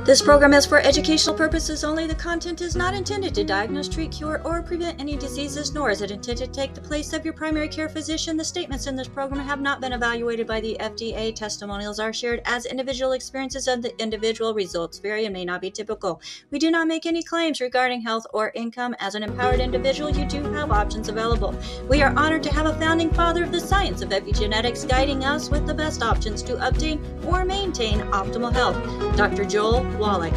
This program is for educational purposes only. The content is not intended to diagnose, treat, cure, or prevent any diseases, nor is it intended to take the place of your primary care physician. The statements in this program have not been evaluated by the FDA. Testimonials are shared as individual experiences of the individual. Results vary and may not be typical. We do not make any claims regarding health or income. As an empowered individual, you do have options available. We are honored to have a founding father of the science of epigenetics guiding us with the best options to obtain or maintain optimal health, Dr. Joel Wallach.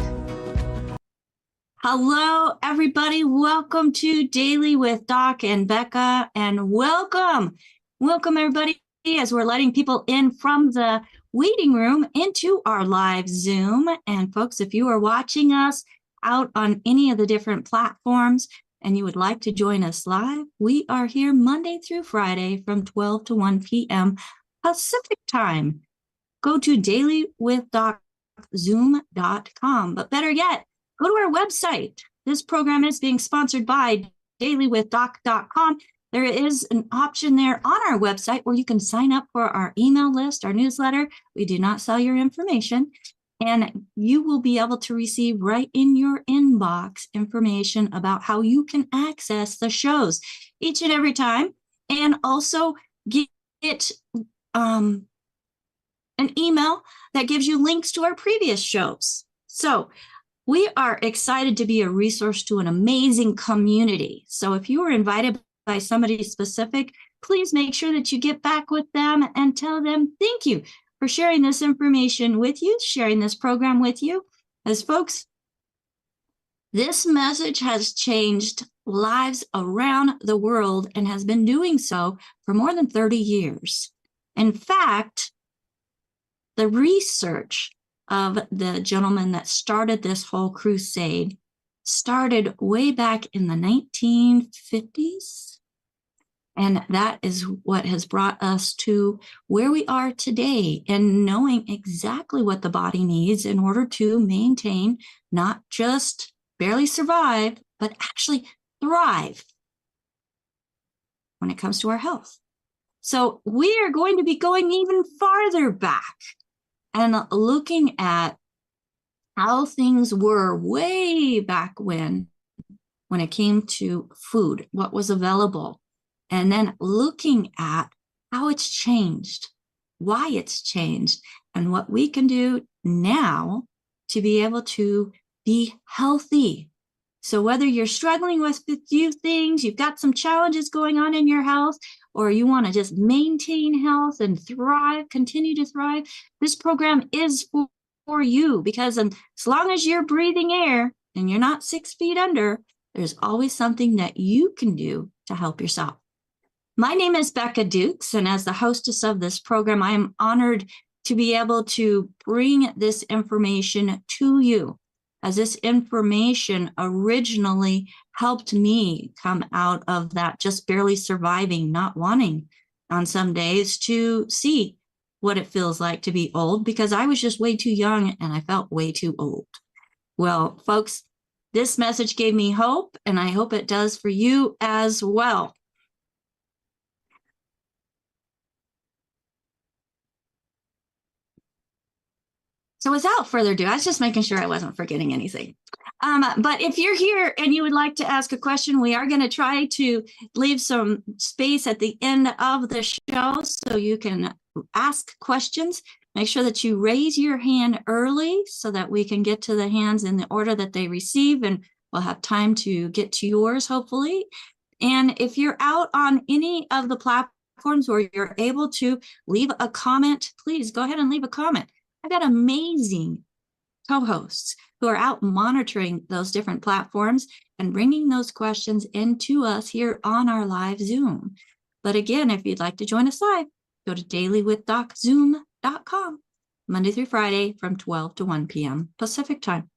Hello, everybody. Welcome to Daily with Doc and Becca, and welcome everybody, as we're letting people in from the waiting room into our live Zoom. And folks, if you are watching us out on any of the different platforms and you would like to join us live, we are here Monday through Friday from 12 to 1 p.m. Pacific time. Go to dailywithdoc.zoom.com. But better yet, go to our website. This program is being sponsored by dailywithdoc.com. There is an option there on our website where you can sign up for our email list, our newsletter. We do not sell your information. And you will be able to receive right in your inbox information about how you can access the shows each and every time. And also get an email that gives you links to our previous shows. So we are excited to be a resource to an amazing community. So if you were invited by somebody specific, please make sure that you get back with them and tell them thank you for sharing this information with you, sharing this program with you. As folks, this message has changed lives around the world and has been doing so for more than 30 years. In fact, the research of the gentleman that started this whole crusade started way back in the 1950s. And that is what has brought us to where we are today, and knowing exactly what the body needs in order to maintain, not just barely survive, but actually thrive when it comes to our health. So we are going to be going even farther back and looking at how things were way back when it came to food, what was available, and then looking at how it's changed, why it's changed, and what we can do now to be able to be healthy. So whether you're struggling with a few things, you've got some challenges going on in your health, or you want to just maintain health and thrive, continue to thrive, this program is for you, because as long as you're breathing air and you're not 6 feet under, there's always something that you can do to help yourself. My name is Becca Dukes, and as the hostess of this program, I am honored to be able to bring this information to you, as this information originally helped me come out of that just barely surviving, not wanting on some days to see what it feels like to be old, because I was just way too young and I felt way too old. Well, folks, this message gave me hope, and I hope it does for you as well. So without further ado, I was just making sure I wasn't forgetting anything. But if you're here and you would like to ask a question, we are going to try to leave some space at the end of the show so you can ask questions. Make sure that you raise your hand early so that we can get to the hands in the order that they receive, and we'll have time to get to yours, hopefully. And if you're out on any of the platforms where you're able to leave a comment, please go ahead and leave a comment. I've got amazing co-hosts who are out monitoring those different platforms and bringing those questions into us here on our live Zoom. But again, if you'd like to join us live, go to dailywithdoczoom.com, Monday through Friday from 12 to 1 p.m. Pacific time.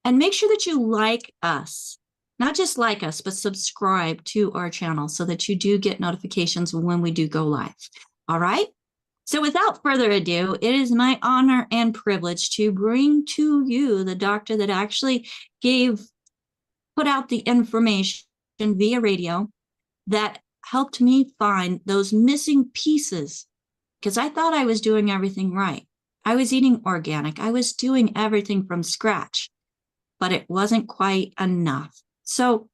And make sure that you like us, not just like us, but subscribe to our channel so that you do get notifications when we do go live. All right? So without further ado, it is my honor and privilege to bring to you the doctor that actually put out the information via radio that helped me find those missing pieces, because I thought I was doing everything right. I was eating organic. I was doing everything from scratch, but it wasn't quite enough. So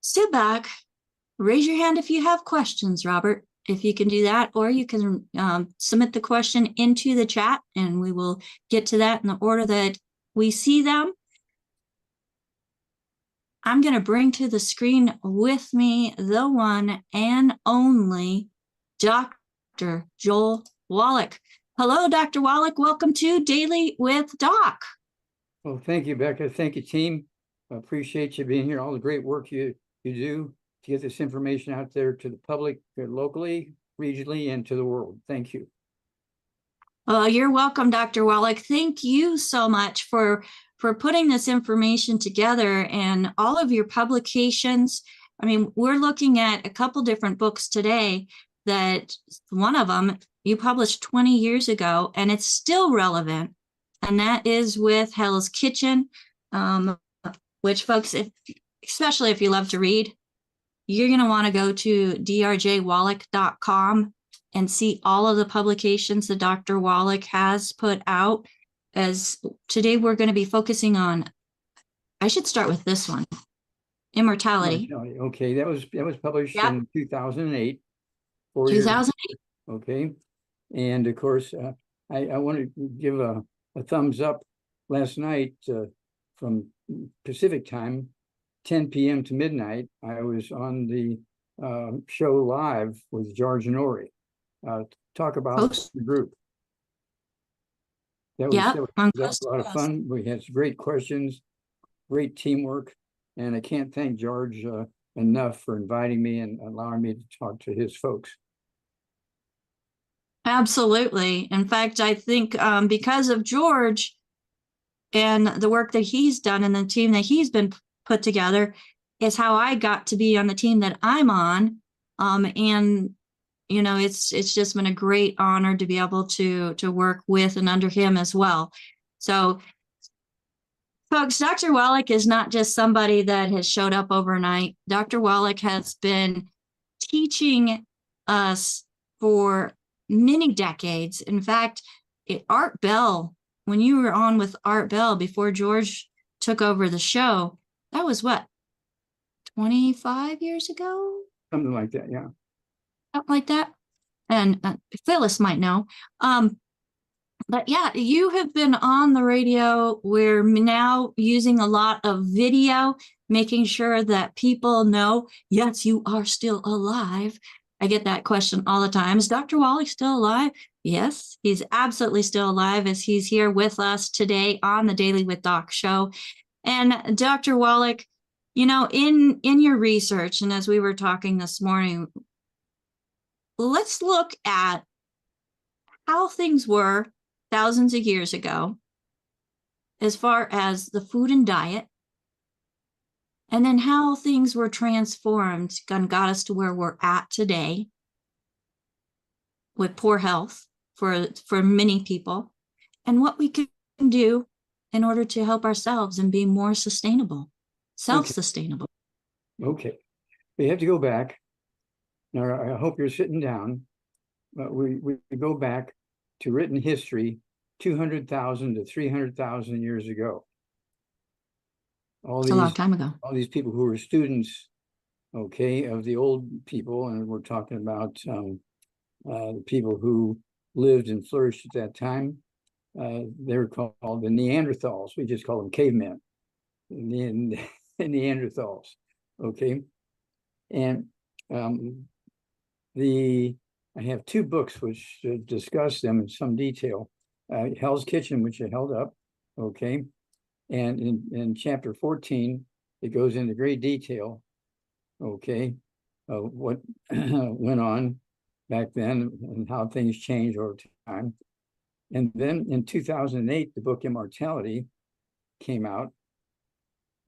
sit back, raise your hand if you have questions, Robert, if you can do that, or you can submit the question into the chat and we will get to that in the order that we see them. I'm going to bring to the screen with me the one and only Dr. Joel Wallach. Hello, Dr. Wallach. Welcome to Daily with Doc. Well, thank you, Becca. Thank you, team. I appreciate you being here. All the great work you do to get this information out there to the public, locally, regionally, and to the world. Thank you. You're welcome, Dr. Wallach. Thank you so much for putting this information together and all of your publications. I mean, we're looking at a couple different books today that one of them you published 20 years ago, and it's still relevant. And that is with Hell's Kitchen, which folks, especially if you love to read, you're going to want to go to drjwallach.com and see all of the publications that Dr. Wallach has put out. As today we're going to be focusing on, I should start with this one, Immortality. Okay, that was published in 2008. 2008. Okay, and of course, I want to give a thumbs up. Last night from Pacific time, 10 p.m. to midnight, I was on the show live with George and Ori. Talk about the group. That was a lot of fun. We had some great questions, great teamwork, and I can't thank George enough for inviting me and allowing me to talk to his folks. Absolutely. In fact, I think because of George and the work that he's done and the team that he's been put together is how I got to be on the team that I'm on. And you know, it's just been a great honor to be able to work with and under him as well. So, folks, Dr. Wallach is not just somebody that has showed up overnight. Dr. Wallach has been teaching us for many decades. In fact, Art Bell, when you were on with Art Bell before George took over the show, that was what, 25 years ago? Something like that, yeah. Something like that. And Phyllis might know. But yeah, you have been on the radio. We're now using a lot of video, making sure that people know, yes, you are still alive. I get that question all the time. Is Dr. Wallach still alive? Yes, he's absolutely still alive as he's here with us today on the Daily with Doc show. And Dr. Wallach, you know, in your research, and as we were talking this morning, let's look at how things were thousands of years ago as far as the food and diet, and then how things were transformed and got us to where we're at today with poor health for many people, and what we can do in order to help ourselves and be more sustainable, self-sustainable. Okay. We have to go back. Now, I hope you're sitting down. We go back to written history 200,000 to 300,000 years ago. It's a long time ago. All these people who were students, okay, of the old people, and we're talking about the people who lived and flourished at that time. They were called the Neanderthals. We just call them cavemen. The Neanderthals, okay? And I have two books which discuss them in some detail. Hell's Kitchen, which I held up, okay? And in chapter 14, it goes into great detail, okay, of what went on back then and how things changed over time. And then in 2008, the book Immortality came out,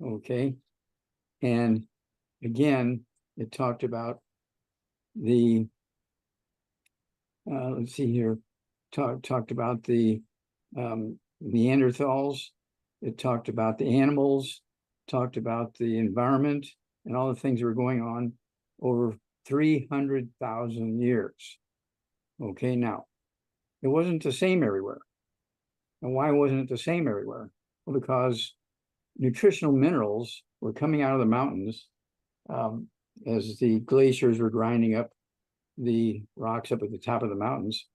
okay? And again, it talked about the let's see here, talked about the Neanderthals. It talked about the animals, talked about the environment and all the things that were going on over 300,000 years. Okay, now, it wasn't the same everywhere. And why wasn't it the same everywhere? Well, because nutritional minerals were coming out of the mountains as the glaciers were grinding up the rocks up at the top of the mountains.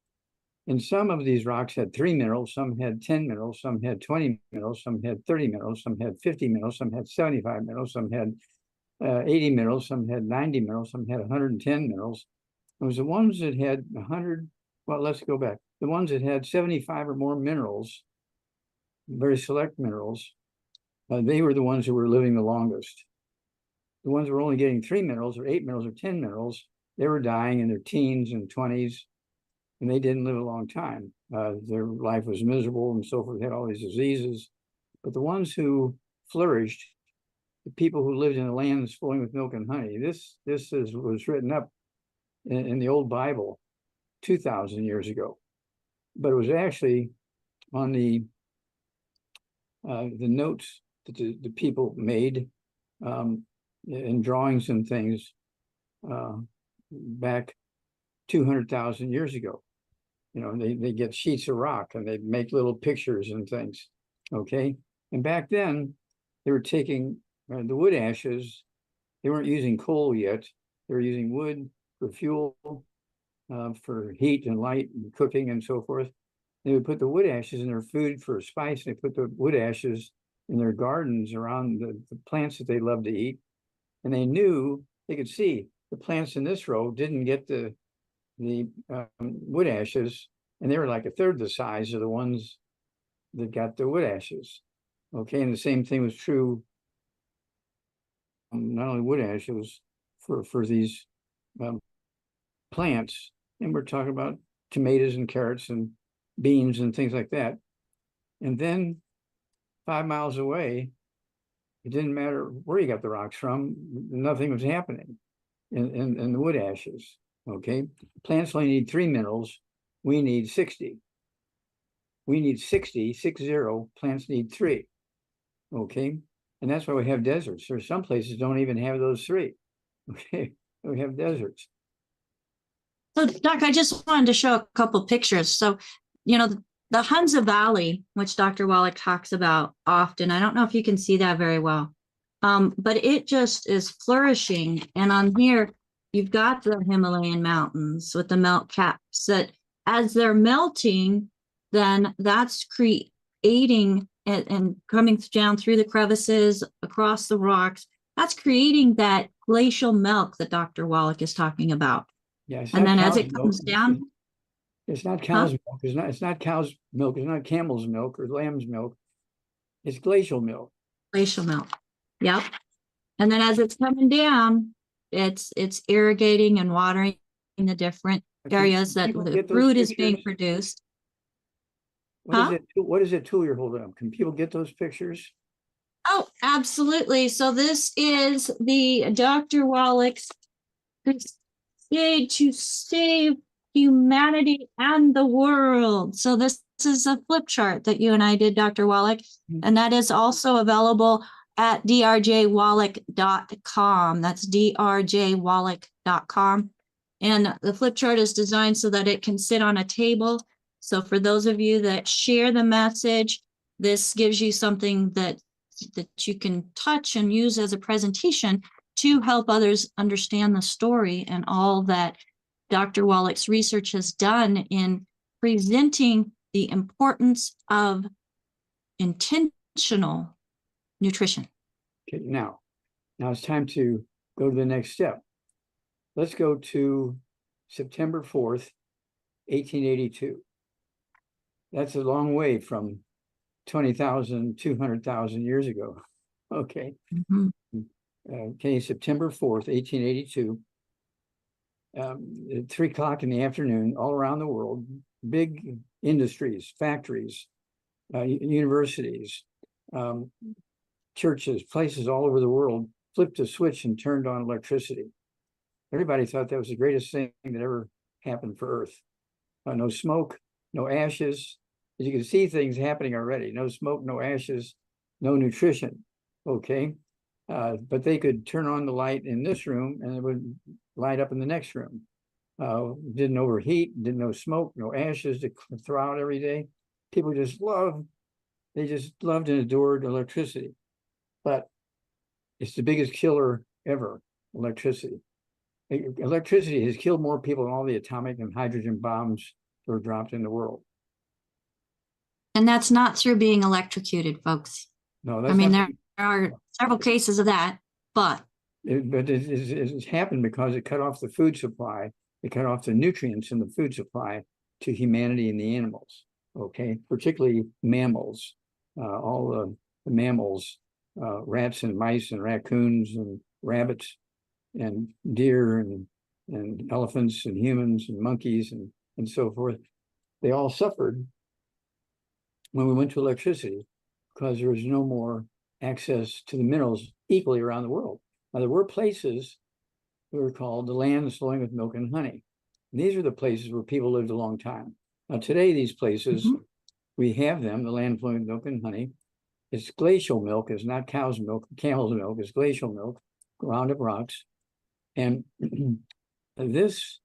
And some of these rocks had 3 minerals, some had 10 minerals, some had 20 minerals, some had 30 minerals, some had 50 minerals, some had 75 minerals, some had 80 minerals, some had 90 minerals, some had 110 minerals. It was the ones that had 100, well, let's go back. The ones that had 75 or more minerals, very select minerals, they were the ones who were living the longest. The ones who were only getting 3 minerals or 8 minerals or 10 minerals, they were dying in their teens and 20s, and they didn't live a long time. Their life was miserable and so forth, had all these diseases. But the ones who flourished, the people who lived in the lands flowing with milk and honey, this was written up in the old Bible 2,000 years ago. But it was actually on the notes that the people made in drawings and things back 200,000 years ago. You know, they get sheets of rock and they make little pictures and things. Okay. And back then they were taking the wood ashes. They weren't using coal yet. They were using wood for fuel, for heat and light and cooking and so forth. They would put the wood ashes in their food for spice. They put the wood ashes in their gardens around the plants that they loved to eat. And they knew, they could see the plants in this row didn't get the wood ashes, and they were like a third the size of the ones that got the wood ashes. Okay, and the same thing was true, not only wood ashes for these plants, and we're talking about tomatoes and carrots and beans and things like that. And then 5 miles away, it didn't matter where you got the rocks from, nothing was happening in the wood ashes. Okay, plants only need 3 minerals. We need 60. We need 60, plants need 3. Okay, and that's why we have deserts. There's some places don't even have those 3. Okay, we have deserts. So, Doc, I just wanted to show a couple pictures. So, you know, the Hunza Valley, which Dr. Wallach talks about often, I don't know if you can see that very well, but it just is flourishing. And on here, you've got the Himalayan mountains with the melt caps that as they're melting, then that's creating and coming down through the crevices, across the rocks. That's creating that glacial milk that Dr. Wallach is talking about. Yeah, and then as it comes down, it's not cow's milk. It's not cow's milk. It's not camel's milk or lamb's milk. It's glacial milk. Glacial milk. Yep. And then as it's coming down, it's irrigating and watering the different areas that the fruit is being produced. What is it tool you're holding up? Can people get those pictures? Oh, absolutely. So this is the Dr. Wallach's crusade to save humanity and the world. So this is a flip chart that you and I did, Dr. Wallach, and that is also available at drjwallach.com. That's drjwallach.com. And the flip chart is designed so that it can sit on a table. So for those of you that share the message, this gives you something that you can touch and use as a presentation to help others understand the story and all that Dr. Wallach's research has done in presenting the importance of intentional nutrition. Okay, now it's time to go to the next step. Let's go to September 4th, 1882. That's a long way from 20,000, 200,000 years ago. Okay. Mm-hmm. Okay, September 4th, 1882. At 3 o'clock in the afternoon, all around the world, big industries, factories, universities, churches, places all over the world flipped a switch and turned on electricity. Everybody thought that was the greatest thing that ever happened for Earth. No smoke, no ashes. As you can see, things happening already. No smoke, no ashes, no nutrition. Okay. But they could turn on the light in this room and it would light up in the next room. didn't overheat, didn't no smoke, no ashes to throw out every day. People just loved and adored electricity. But it's the biggest killer ever, electricity. Electricity has killed more people than all the atomic and hydrogen bombs that were dropped in the world. And that's not through being electrocuted, folks. No, I that's mean, not. there are several cases of that, but It's happened because it cut off the food supply. It cut off the nutrients in the food supply to humanity and the animals. Okay, particularly mammals. All the mammals, rats and mice and raccoons and rabbits and deer and elephants and humans and monkeys and so forth. They all suffered when we went to electricity because there was no more access to the minerals equally around the world. Now, there were places that were called the lands flowing with milk and honey. And these are the places where people lived a long time. Now, today, these places, we have them, the land flowing with milk and honey. It's glacial milk, it's not cow's milk, camel's milk, it's glacial milk, ground up rocks. And this,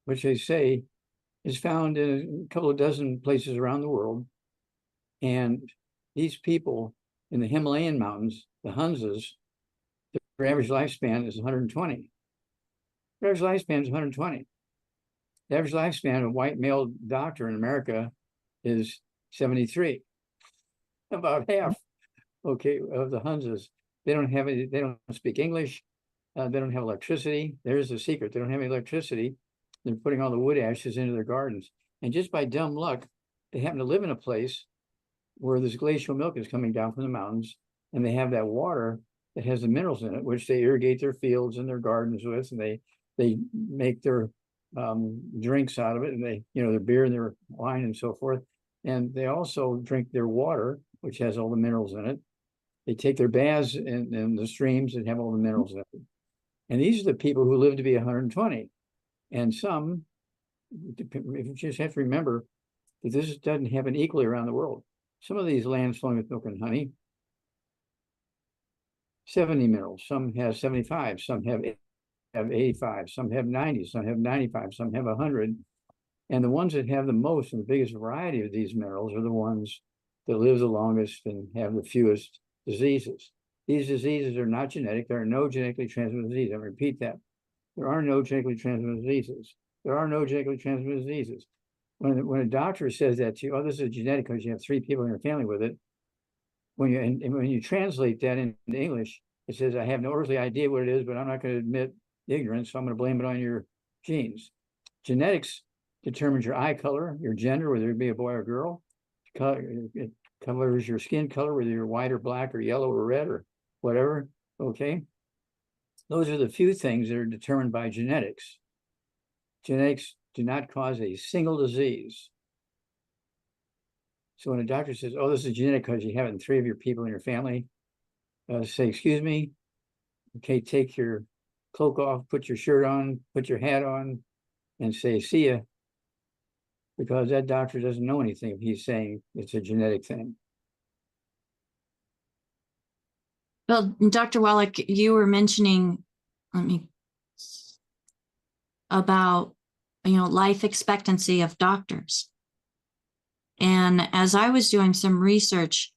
which they say, is found in a couple of dozen places around the world. And these people in the Himalayan mountains, the Hunzas, their average lifespan is 120. Their average lifespan is 120. The average lifespan of a white male doctor in America is 73. About half, okay, of the Hunzas. They don't speak English. They don't have electricity. There's the secret. They don't have any electricity. They're putting all the wood ashes into their gardens. And just by dumb luck, they happen to live in a place where this glacial milk is coming down from the mountains, and they have that water that has the minerals in it, which they irrigate their fields and their gardens with, and they make their drinks out of it, and their beer and their wine and so forth. And they also drink their water, which has all the minerals in it. They take their baths in the streams that have all the minerals in it. And these are the people who live to be 120. And some, you just have to remember that this doesn't happen equally around the world. Some of these lands flowing with milk and honey, 70 minerals, some have 75, some have 85, some have 90, some have 95, some have 100. And the ones that have the most and the biggest variety of these minerals are the ones that live the longest and have the fewest diseases. These diseases are not genetic. There are no genetically transmitted diseases. I repeat that. There are no genetically transmitted diseases. There are no genetically transmitted diseases. When a doctor says that to you, oh, this is genetic because you have 3 people in your family with it, when you translate that into English, it says, I have no earthly idea what it is, but I'm not going to admit ignorance, so I'm going to blame it on your genes. Genetics determines your eye color, your gender, whether it be a boy or girl. It colors your skin color, whether you're white or black or yellow or red or whatever, okay? Those are the few things that are determined by genetics. Genetics do not cause a single disease. So when a doctor says, oh, this is genetic because you have it in 3 of your people in your family, say, excuse me, okay, take your cloak off, put your shirt on, put your hat on, and say, see ya. Because that doctor doesn't know anything if he's saying it's a genetic thing. Well, Dr. Wallach, you were mentioning about life expectancy of doctors. And as I was doing some research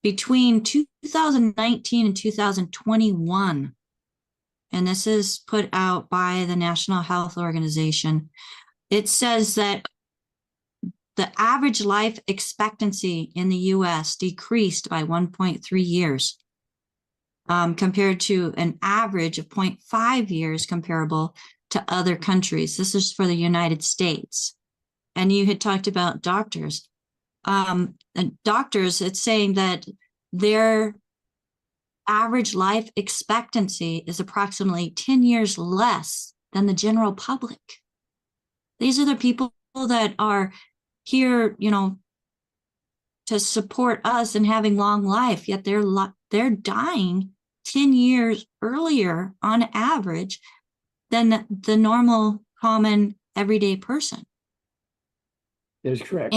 between 2019 and 2021, and this is put out by the National Health Organization, it says that the average life expectancy in the US decreased by 1.3 years, compared to an average of 0.5 years comparable to other countries. This is for the United States. And you had talked about doctors. And doctors, it's saying that their average life expectancy is approximately 10 years less than the general public. These are the people that are here, to support us in having long life, yet they're dying 10 years earlier on average than the normal, common, everyday person. That is correct.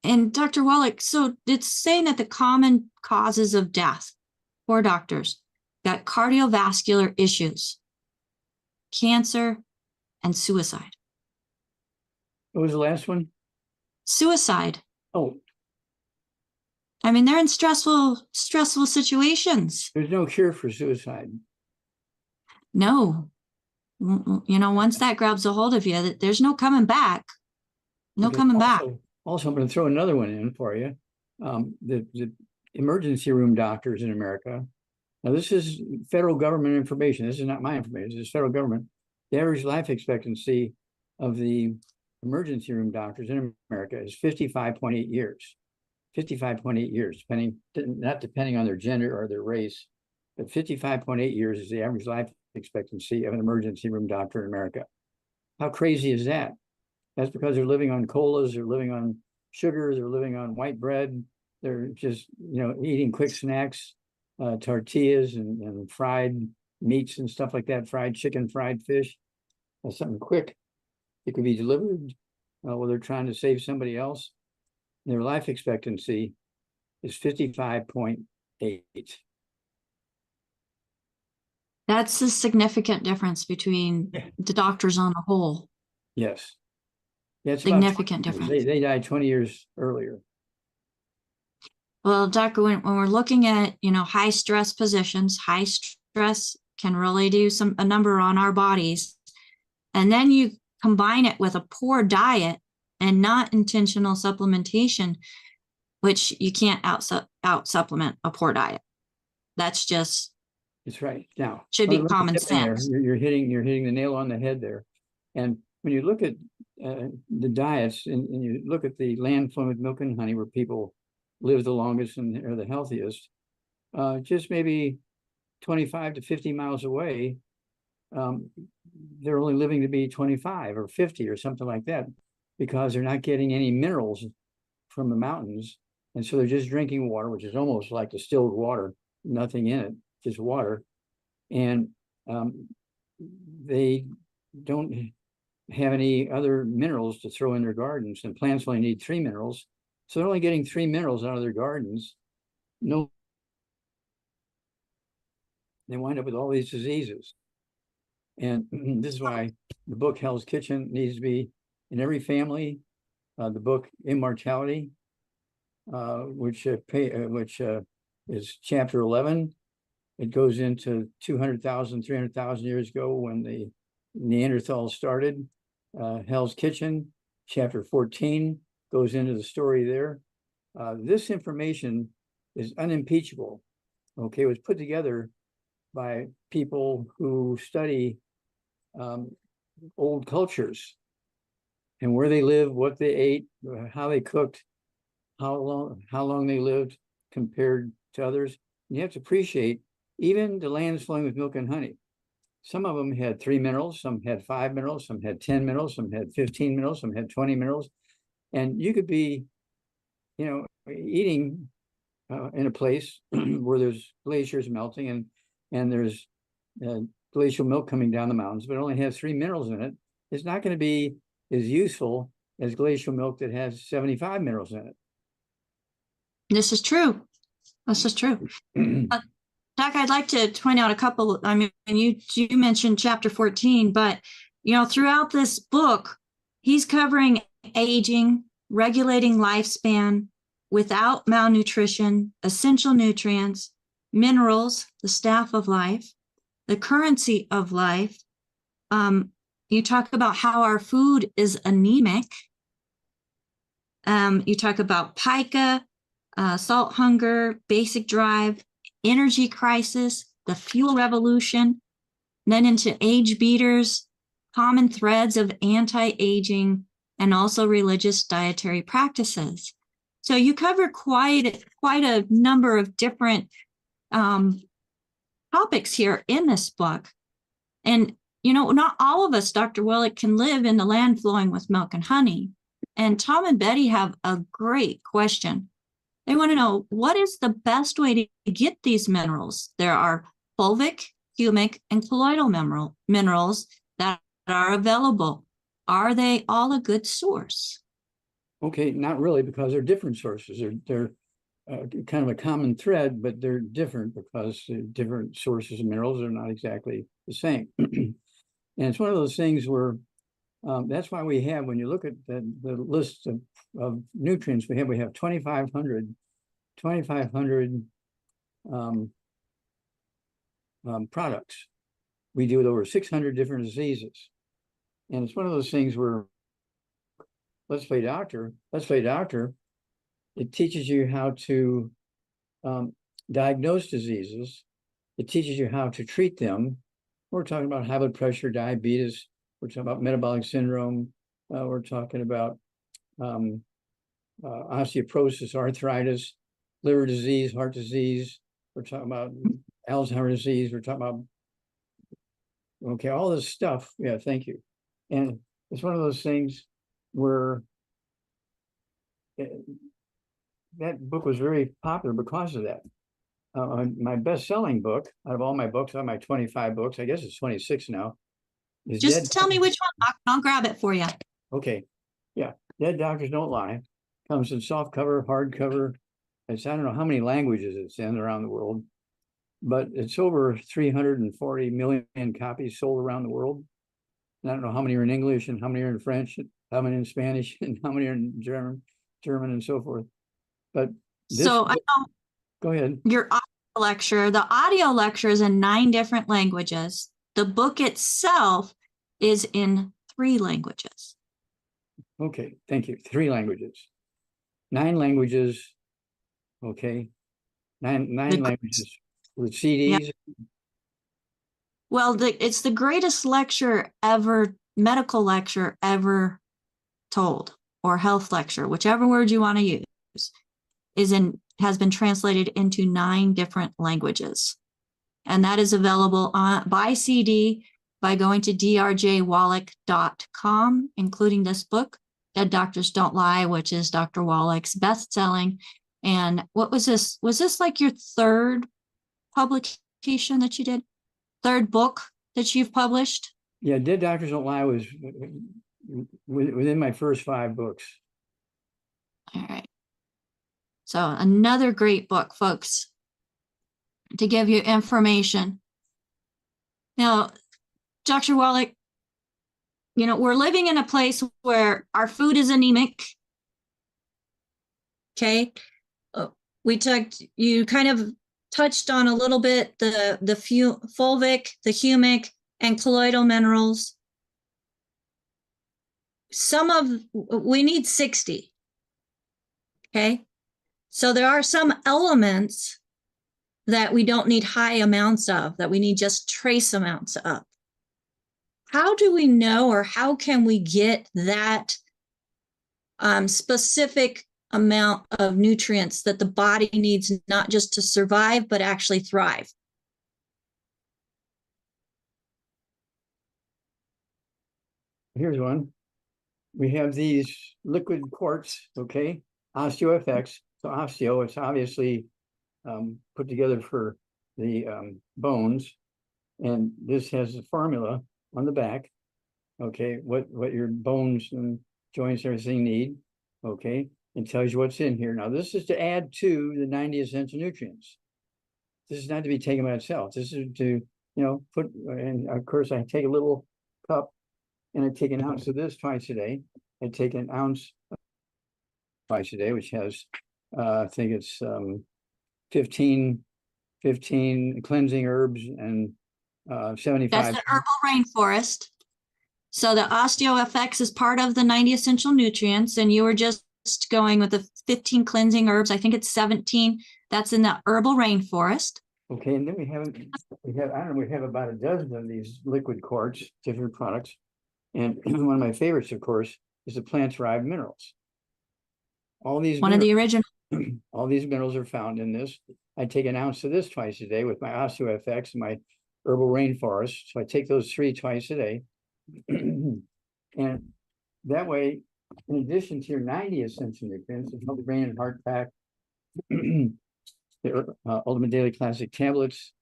And Dr. Wallach, so it's saying that the common causes of death for doctors got cardiovascular issues, cancer, and suicide. What was the last one? Suicide. Oh, I mean, they're in stressful situations. there's no cure for suicide. No, you know, once that grabs a hold of you, there's no coming back. No Okay, coming back. Also, I'm going to throw another one in for you. The emergency room doctors in America. Now, this is federal government information. This is not my information. This is federal government. The average life expectancy of the emergency room doctors in America is 55.8 years. 55.8 years, not depending on their gender or their race, but 55.8 years is the average life expectancy of an emergency room doctor in America. How crazy is that? That's because they're living on colas, they're living on sugar, they're living on white bread, they're just, eating quick snacks, tortillas and fried meats and stuff like that, fried chicken, fried fish, something quick. It could be delivered while they're trying to save somebody else. Their life expectancy is 55.8. That's a significant difference between the doctors on the whole. Yes. That's significant difference. They died 20 years earlier. Well, Doctor, when we're looking at, high stress positions, high stress can really do a number on our bodies. And then you combine it with a poor diet and not intentional supplementation, which you can't out supplement a poor diet. That's right. Now should be common sense. You're hitting the nail on the head there. And when you look at the diets and you look at the land flowing with milk and honey, where people live the longest and are the healthiest, just maybe 25 to 50 miles away, they're only living to be 25 or 50 or something like that, because they're not getting any minerals from the mountains. And so they're just drinking water, which is almost like distilled water, nothing in it, just water. And they don't have any other minerals to throw in their gardens, and plants only need 3 minerals. So they're only getting 3 minerals out of their gardens. No, they wind up with all these diseases. And this is why the book Hell's Kitchen needs to be in every family. The book Immortality, which is chapter 11. It goes into 200,000, 300,000 years ago when the Neanderthals started. Hell's Kitchen, chapter 14, goes into the story there. This information is unimpeachable. Okay, it was put together by people who study old cultures and where they lived, what they ate, how they cooked, how long they lived compared to others. You have to appreciate even the lands flowing with milk and honey. Some of them had 3 minerals, some had 5 minerals, some had 10 minerals, some had 15 minerals, some had 20 minerals. And you could be, eating in a place where there's glaciers melting and there's glacial milk coming down the mountains, but it only has 3 minerals in it. It's not going to be as useful as glacial milk that has 75 minerals in it. This is true. This is true. Doc, I'd like to point out a couple. I mean, you mentioned chapter 14, but throughout this book, he's covering aging, regulating lifespan without malnutrition, essential nutrients, minerals, the staff of life, the currency of life. You talk about how our food is anemic. You talk about pica, salt hunger, basic drive, energy crisis, the fuel revolution, then into age beaters, common threads of anti-aging, and also religious dietary practices. So you cover quite a number of different topics here in this book. And, not all of us, Dr. Wallach, can live in the land flowing with milk and honey. And Tom and Betty have a great question. They want to know, what is the best way to get these minerals? There are fulvic, humic, and colloidal minerals that are available. Are they all a good source? Okay, not really, because they're different sources. They're kind of a common thread, but they're different because different sources of minerals are not exactly the same. And it's one of those things where That's why we have, when you look at the list of nutrients we have 2,500 products. We deal with over 600 different diseases. And it's one of those things where, let's play doctor. It teaches you how to diagnose diseases. It teaches you how to treat them. We're talking about high blood pressure, diabetes. We're talking about metabolic syndrome. We're talking about osteoporosis, arthritis, liver disease, heart disease. We're talking about Alzheimer's disease. We're talking about, okay, all this stuff. Yeah, thank you. And it's one of those things where that book was very popular because of that. My best-selling book, out of all my books, out of my 25 books, I guess it's 26 now, is Just tell me which one, Doc, and I'll grab it for you. Okay, yeah, Dead Doctors Don't Lie. Comes in soft cover, hardcover. It's, I don't know how many languages it's in around the world, but it's over 340 million copies sold around the world. And I don't know how many are in English and how many are in French, and how many in Spanish, and how many are in German, and so forth. But this So book, I know go ahead. your audio lecture, the audio lecture is in 9 different languages. The book itself is in 3 languages. Okay, thank you. 3 languages. 9 languages. Okay. Nine languages with CDs. Yeah. Well, it's the greatest lecture ever, medical lecture ever told, or health lecture, whichever word you want to use, has been translated into 9 different languages. And that is available by CD by going to drjwallach.com, including this book, Dead Doctors Don't Lie, which is Dr. Wallach's best-selling. And what was this? Was this like your 3rd publication that you did? 3rd book that you've published? Yeah, Dead Doctors Don't Lie was within my first 5 books. All right. So another great book, folks, to give you information. Now, Dr. Wallach, you know, we're living in a place where our food is anemic. Okay. You kind of touched on a little bit the fulvic, the humic, and colloidal minerals. We need 60. Okay. So there are some elements that we don't need high amounts of, that we need just trace amounts of. How do we know, or how can we get that specific amount of nutrients that the body needs, not just to survive, but actually thrive? Here's one. We have these liquid quartz, okay, OsteoFX. So osteo, it's obviously put together for the bones, and this has a formula on the back, okay, what your bones and joints and everything need, okay, and tells you what's in here. Now, this is to add to the 90 essential nutrients. This is not to be taken by itself. This is to, you know, put, and of course, I take a little cup and I take an ounce of this twice a day. I take an ounce twice a day, which has, I think it's 15 cleansing herbs and 75. That's the herbal rainforest. So the OsteoFX is part of the 90 essential nutrients, and you were just going with the 15 cleansing herbs. I think it's 17. That's in the herbal rainforest. Okay, and then we have about a dozen of these liquid quartz, different products. And one of my favorites, of course, is the plant-derived minerals. All these One of the original. All these minerals are found in this. I take an ounce of this twice a day with my OsteoFX and my herbal rainforest. So I take those 3 twice a day. And that way, in addition to your 90 essential nutrients, the brain and heart pack, the Ultimate Daily Classic tablets,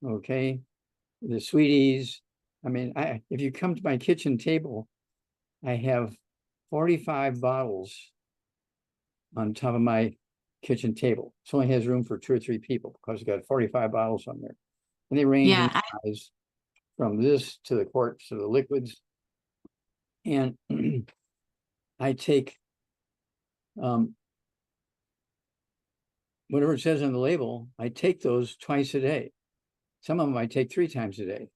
okay, the sweeties. I mean, if you come to my kitchen table, I have 45 bottles on top of my kitchen table. It only has room for 2 or 3 people because it's got 45 bottles on there. And they range in size from this to the quartz to the liquids. And I take whatever it says on the label, I take those twice a day. Some of them I take 3 times a day.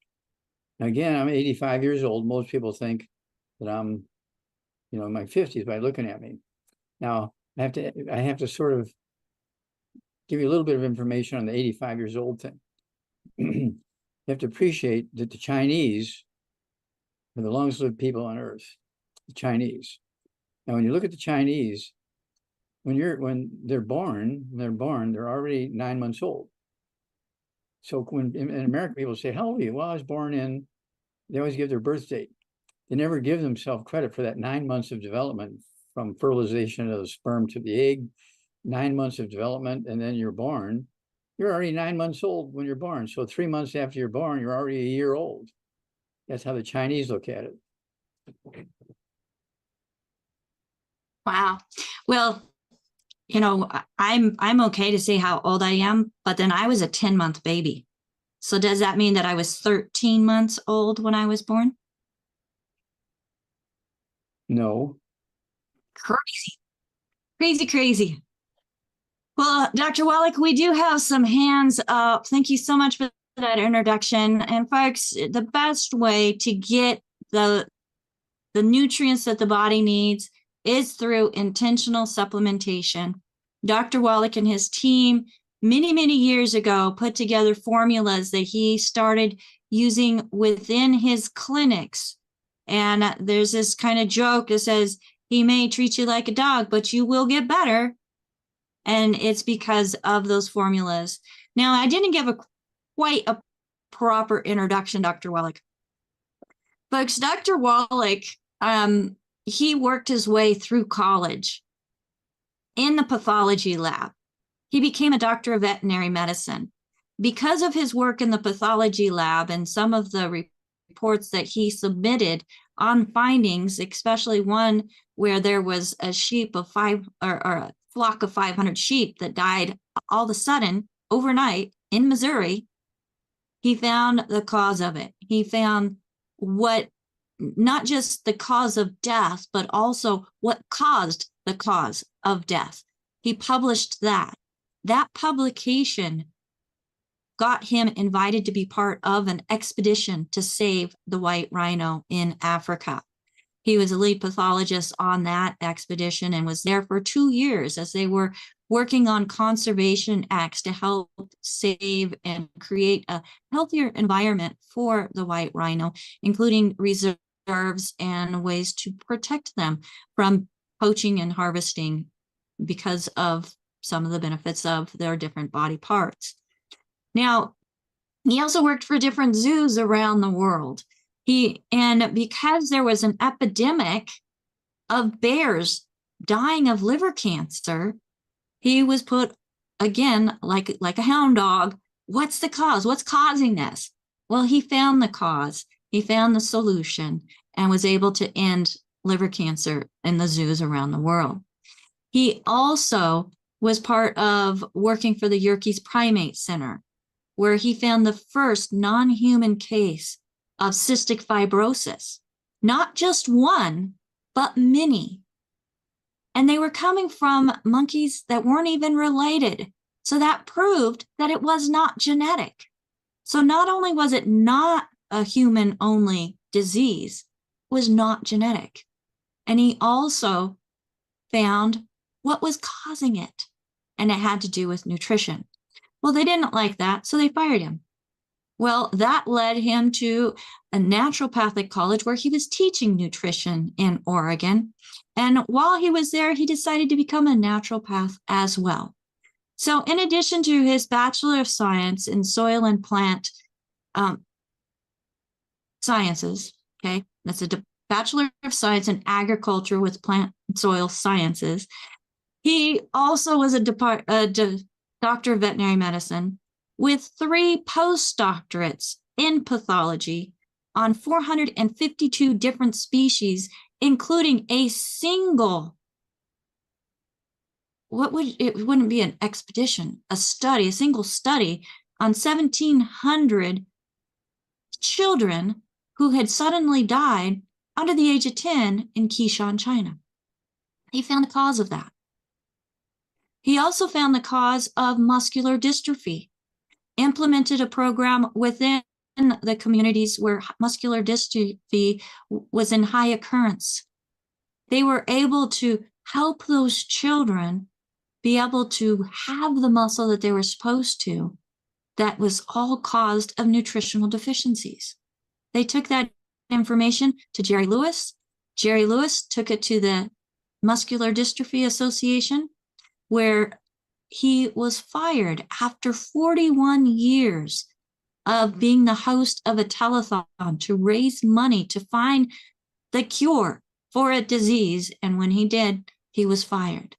Now, again, I'm 85 years old. Most people think that I'm, in my 50s by looking at me. Now, I have to sort of give you a little bit of information on the 85 years old thing. You have to appreciate that the Chinese are the longest lived people on earth, the Chinese. Now, when you look at the Chinese, when they're born, they're already 9 months old. So when in America, people say, how old are you? Well, I was born in, they always give their birth date. They never give themselves credit for that 9 months of development from fertilization of the sperm to the egg, 9 months of development, and then you're born. You're already 9 months old when you're born. So 3 months after you're born, you're already a year old. That's how the Chinese look at it. Wow. Well, I'm okay to say how old I am, but then I was a 10-month baby. So does that mean that I was 13 months old when I was born? No. Crazy. Well, Dr. Wallach, we do have some hands up. Thank you so much for that introduction. And folks, the best way to get the nutrients that the body needs is through intentional supplementation. Dr. Wallach and his team many years ago put together formulas that he started using within his clinics. And there's this kind of joke that says, he may treat you like a dog, but you will get better. And it's because of those formulas. Now, I didn't give quite a proper introduction, Dr. Wallach. Folks, Dr. Wallach, he worked his way through college in the pathology lab. He became a doctor of veterinary medicine. Because of his work in the pathology lab and some of the reports that he submitted on findings, especially one where there was a sheep of a flock of 500 sheep that died all of a sudden overnight in Missouri, he found the cause of it. He found not just the cause of death, but also what caused the cause of death. He published that. That publication got him invited to be part of an expedition to save the white rhino in Africa. He was a lead pathologist on that expedition and was there for 2 years as they were working on conservation acts to help save and create a healthier environment for the white rhino, including reserves and ways to protect them from poaching and harvesting because of some of the benefits of their different body parts. Now, he also worked for different zoos around the world. And because there was an epidemic of bears dying of liver cancer, he was put, again, like a hound dog, what's the cause? What's causing this? Well, he found the cause. He found the solution and was able to end liver cancer in the zoos around the world. He also was part of working for the Yerkes Primate Center, where he found the first non-human case of cystic fibrosis. Not just one, but many. And they were coming from monkeys that weren't even related. So that proved that it was not genetic. So not only was it not a human-only disease, it was not genetic. And he also found what was causing it. And it had to do with nutrition. Well, they didn't like that, so they fired him. Well, that led him to a naturopathic college where he was teaching nutrition in Oregon. And while he was there, he decided to become a naturopath as well. So in addition to his Bachelor of Science in Soil and Plant Sciences, okay, that's a Bachelor of Science in Agriculture with Plant and Soil Sciences, he also was a doctor of veterinary medicine with 3 postdoctorates in pathology on 452 different species, including a single, it wouldn't be an expedition, a single study on 1,700 children who had suddenly died under the age of 10 in Qishan, China. He found the cause of that. He also found the cause of muscular dystrophy, implemented a program within the communities where muscular dystrophy was in high occurrence. They were able to help those children be able to have the muscle that they were supposed to, that was all caused of nutritional deficiencies. They took that information to Jerry Lewis. Jerry Lewis took it to the Muscular Dystrophy Association, where he was fired after 41 years of being the host of a telethon to raise money to find the cure for a disease. And when he did, he was fired.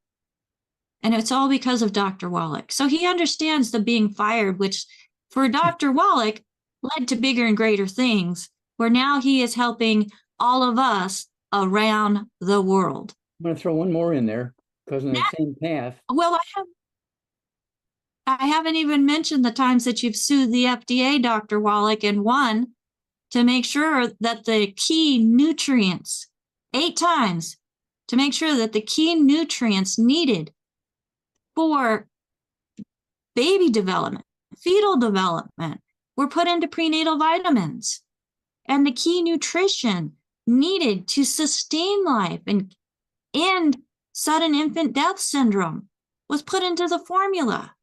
And it's all because of Dr. Wallach. So he understands the being fired, which for Dr. Wallach led to bigger and greater things, where now he is helping all of us around the world. I'm going to throw one more in there because in the same path. Well, I haven't even mentioned the times that you've sued the FDA, Dr. Wallach, and won to make sure that the key nutrients, 8 times, to make sure that the key nutrients needed for baby development, fetal development, were put into prenatal vitamins. And the key nutrition needed to sustain life and end sudden infant death syndrome was put into the formula.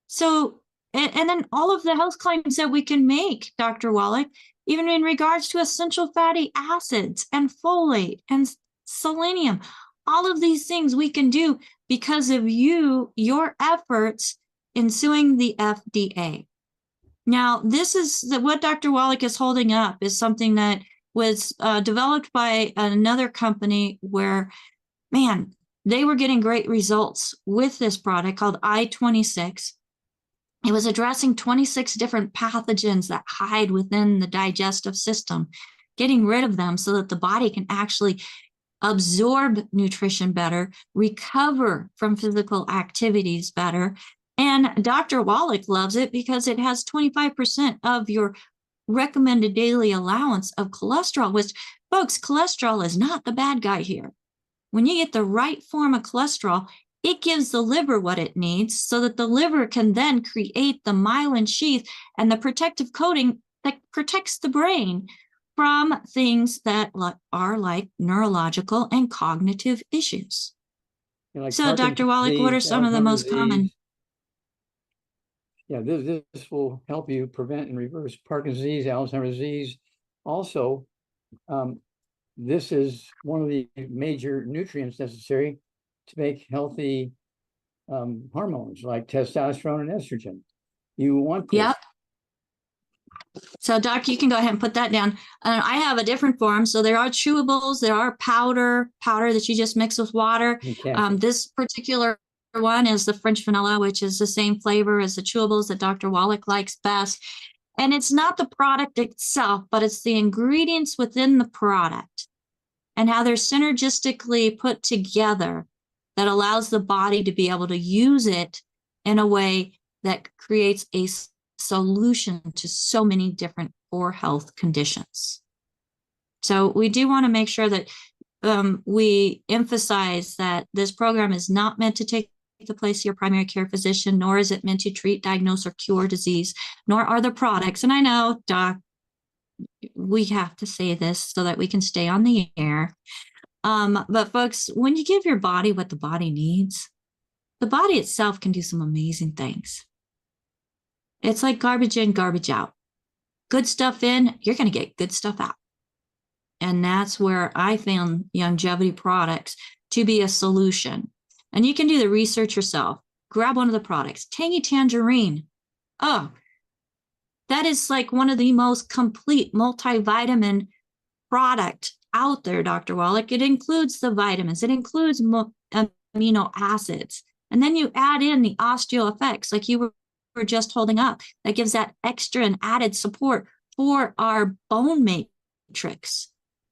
So, and then all of the health claims that we can make, Dr. Wallach, even in regards to essential fatty acids and folate and selenium, all of these things we can do because of your efforts in suing the FDA. Now, this is what Dr. Wallach is holding up is something that was developed by another company where, man, they were getting great results with this product called I-26. It was addressing 26 different pathogens that hide within the digestive system, getting rid of them so that the body can actually absorb nutrition better, recover from physical activities better. And Dr. Wallach loves it because it has 25% of your recommended daily allowance of cholesterol, which, folks, cholesterol is not the bad guy here. When you get the right form of cholesterol, it gives the liver what it needs so that the liver can then create the myelin sheath and the protective coating that protects the brain from things that are like neurological and cognitive issues. Like so, Dr. Wallach, what are some of the most common? Yeah, this will help you prevent and reverse Parkinson's disease, Alzheimer's disease. Also, this is one of the major nutrients necessary to make healthy hormones like testosterone and estrogen. You want this. Yep. So, Doc, you can go ahead and put that down. I have a different form. So there are chewables, there are powder that you just mix with water. This particular one is the French vanilla, which is the same flavor as the chewables that Dr. Wallach likes best. And it's not the product itself, but it's the ingredients within the product and how they're synergistically put together that allows the body to be able to use it in a way that creates a solution to so many different poor health conditions. So we do want to make sure that we emphasize that this program is not meant to take the place of your primary care physician, nor is it meant to treat, diagnose, or cure disease, nor are the products. And I know, Doc, we have to say this so that we can stay on the air. But folks, when you give your body what the body needs, the body itself can do some amazing things. It's like garbage in, garbage out. Good stuff in, you're going to get good stuff out. And that's where I found longevity products to be a solution. And you can do the research yourself. Grab one of the products. Tangy Tangerine. Oh, that is like one of the most complete multivitamin product out there, Dr. Wallach. It includes the vitamins. It includes amino acids. And then you add in the osteo effects like you were just holding up. That gives that extra and added support for our bone matrix,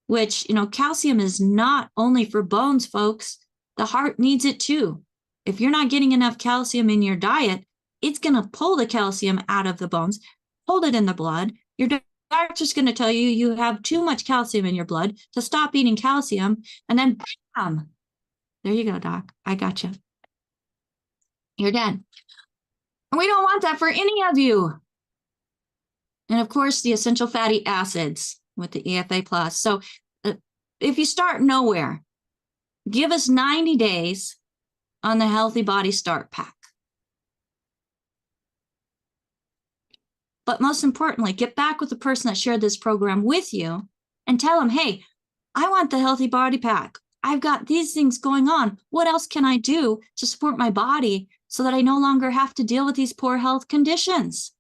which, calcium is not only for bones, folks. The heart needs it too. If you're not getting enough calcium in your diet, it's going to pull the calcium out of the bones, hold it in the blood. Your doctor's going to tell you you have too much calcium in your blood to stop eating calcium. And then, bam, there you go, doc. I got you. You're dead. And we don't want that for any of you. And of course, the essential fatty acids with the EFA plus. So if you start nowhere, give us 90 days on the Healthy Body Start Pack. But most importantly, get back with the person that shared this program with you and tell them, hey, I want the Healthy Body Pack. I've got these things going on. What else can I do to support my body so that I no longer have to deal with these poor health conditions?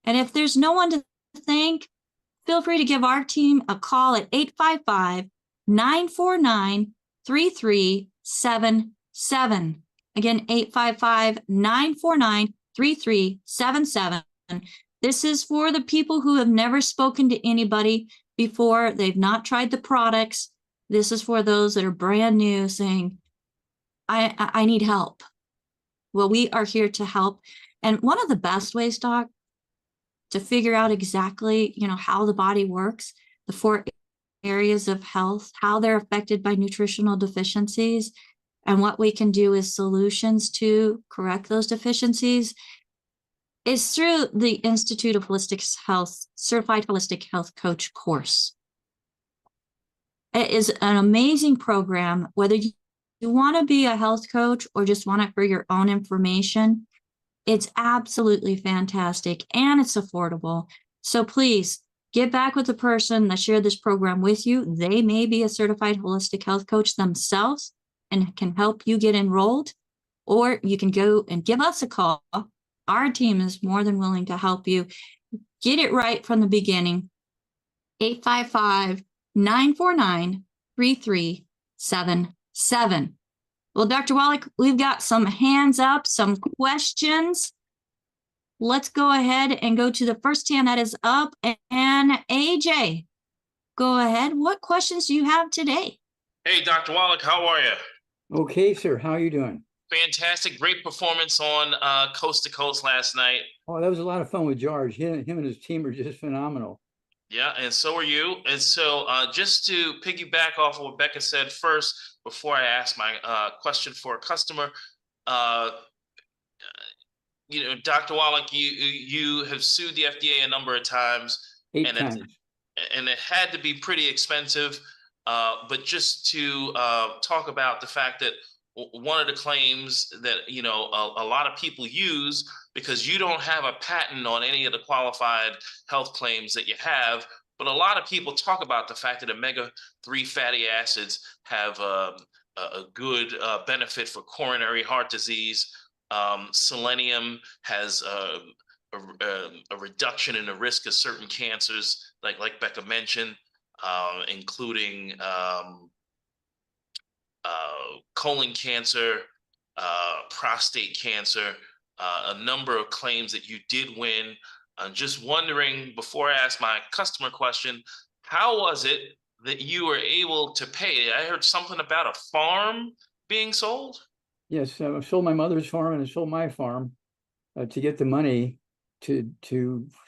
And if there's no one to thank, feel free to give our team a call at 855-949-3377. Again, 855-949-3377. This is for the people who have never spoken to anybody before. They've not tried the products. This is for those that are brand new saying, I need help. Well, we are here to help. And one of the best ways, Doc, to figure out exactly, how the body works, the 4 areas of health, how they're affected by nutritional deficiencies, and what we can do as solutions to correct those deficiencies, is through the Institute of Holistic Health Certified Holistic Health Coach course. It is an amazing program, whether you want to be a health coach or just want it for your own information. It's absolutely fantastic and it's affordable. So please get back with the person that shared this program with you. They may be a certified holistic health coach themselves and can help you get enrolled, or you can go and give us a call. Our team is more than willing to help you get it right from the beginning. 855-949-3377. Well, Dr. Wallach, we've got some hands up, some questions. Let's go ahead and go to the first hand that is up. And AJ, go ahead. What questions do you have today? Hey, Dr. Wallach, how are you? Okay, sir. How are you doing? Fantastic. Great performance on Coast to Coast last night. Oh, that was a lot of fun with George. Him and his team are just phenomenal. Yeah, and so are you. And so just to piggyback off of what Becca said first, before I ask my question for a customer, Dr. Wallach, you have sued the FDA a number of times. 8 times. And it had to be pretty expensive. But just to talk about the fact that one of the claims that a lot of people use, because you don't have a patent on any of the qualified health claims that you have, but a lot of people talk about the fact that omega-3 fatty acids have a good benefit for coronary heart disease. Selenium has a reduction in the risk of certain cancers, like Becca mentioned, including colon cancer, prostate cancer, a number of claims that you did win. I'm just wondering, before I ask my customer question, how was it that you were able to pay? I heard something about a farm being sold. Yes, I sold my mother's farm and I sold my farm to get the money to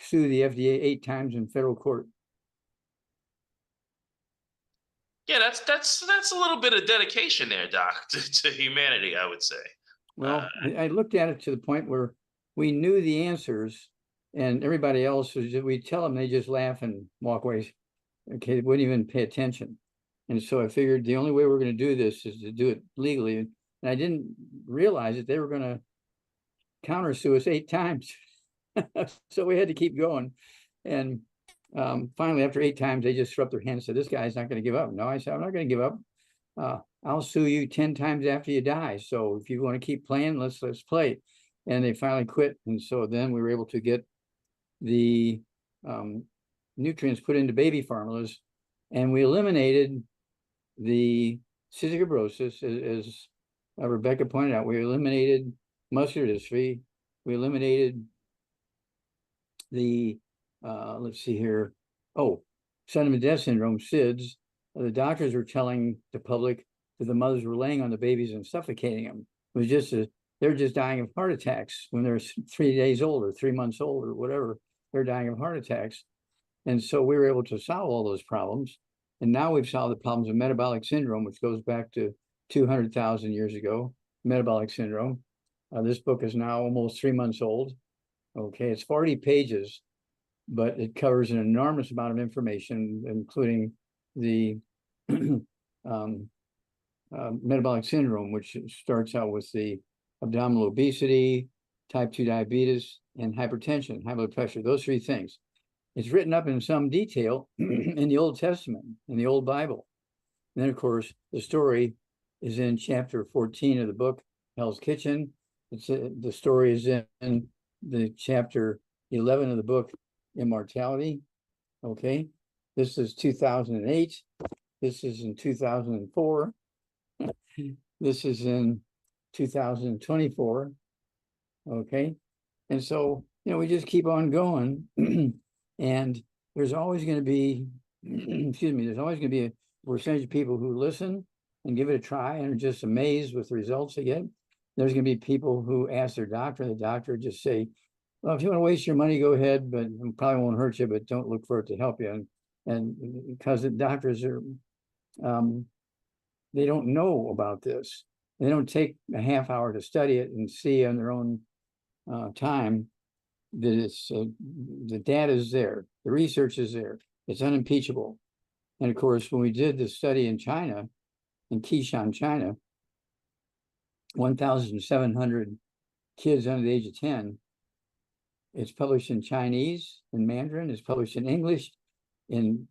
sue the FDA 8 times in federal court. Yeah, that's a little bit of dedication there, Doc, to humanity, I would say. Well, I looked at it to the point where we knew the answers, and everybody else was we tell them, they just laugh and walk away. Okay, they wouldn't even pay attention. And so I figured the only way we're going to do this is to do it legally. And I didn't realize that they were going to countersue us 8 times. So we had to keep going. And finally, after 8 times, they just threw up their hands and said, this guy's not going to give up. No, I said, I'm not going to give up. I'll sue you 10 times after you die. So if you want to keep playing, let's play. And they finally quit. And so then we were able to get the nutrients put into baby formulas, and we eliminated the cystic fibrosis, as Rebecca pointed out. We eliminated muscular dystrophy. We eliminated the let's see here. Oh, sudden death syndrome, SIDS. The doctors were telling the public that the mothers were laying on the babies and suffocating them. It was just they're just dying of heart attacks when they're 3 days old or 3 months old or whatever. They're dying of heart attacks. And so we were able to solve all those problems. And now we've solved the problems of metabolic syndrome, which goes back to 200,000 years ago, metabolic syndrome. This book is now almost 3 months old. Okay, it's 40 pages, but it covers an enormous amount of information, including the metabolic syndrome, which starts out with the abdominal obesity, type 2 diabetes, and hypertension, high blood pressure, those three things. It's written up in some detail in the Old Testament, in the Old Bible. And then, of course, the story is in chapter 14 of the book, Hell's Kitchen. The story is in the chapter 11 of the book, Immortality. Okay, this is 2008. This is in 2004. This is in 2024. Okay, and so, you know, we just keep on going. And there's always going to be, excuse me, there's always going to be a percentage of people who listen and give it a try and are just amazed with the results they get. There's going to be people who ask their doctor, and the doctor just say, well, if you want to waste your money, go ahead, but it probably won't hurt you, but don't look for it to help you. And because the doctors are, they don't know about this. They don't take a half hour to study it and see on their own time that it's the data is there, the research is there, it's unimpeachable. And of course, when we did the study in China, in Qishan, China, 1,700 kids under the age of 10, it's published in Chinese, in Mandarin, it's published in English, in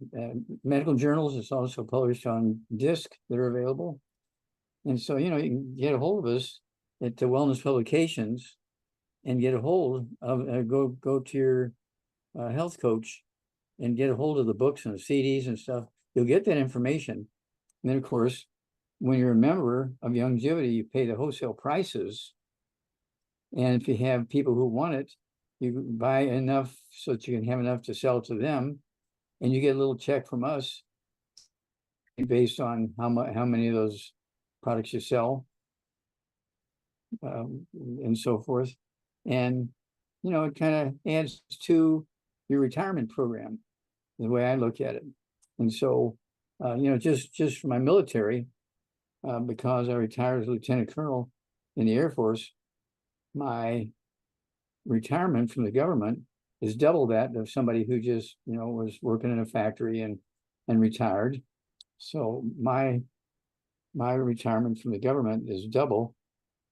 medical journals. It's also published on disc that are available. And so, you know, you can get a hold of us at the Wellness Publications and get a hold of, go to your health coach and get a hold of the books and the CDs and stuff. You'll get that information. And then, of course, when you're a member of Youngevity, you pay the wholesale prices. And if you have people who want it, you buy enough so that you can have enough to sell to them. And you get a little check from us based on how many of those products you sell, and so forth. And, you know, it kind of adds to your retirement program, the way I look at it. And so, you know, just for my military, because I retired as Lieutenant Colonel in the Air Force, my retirement from the government is double that of somebody who just, you know, was working in a factory and retired. So my retirement from the government is double.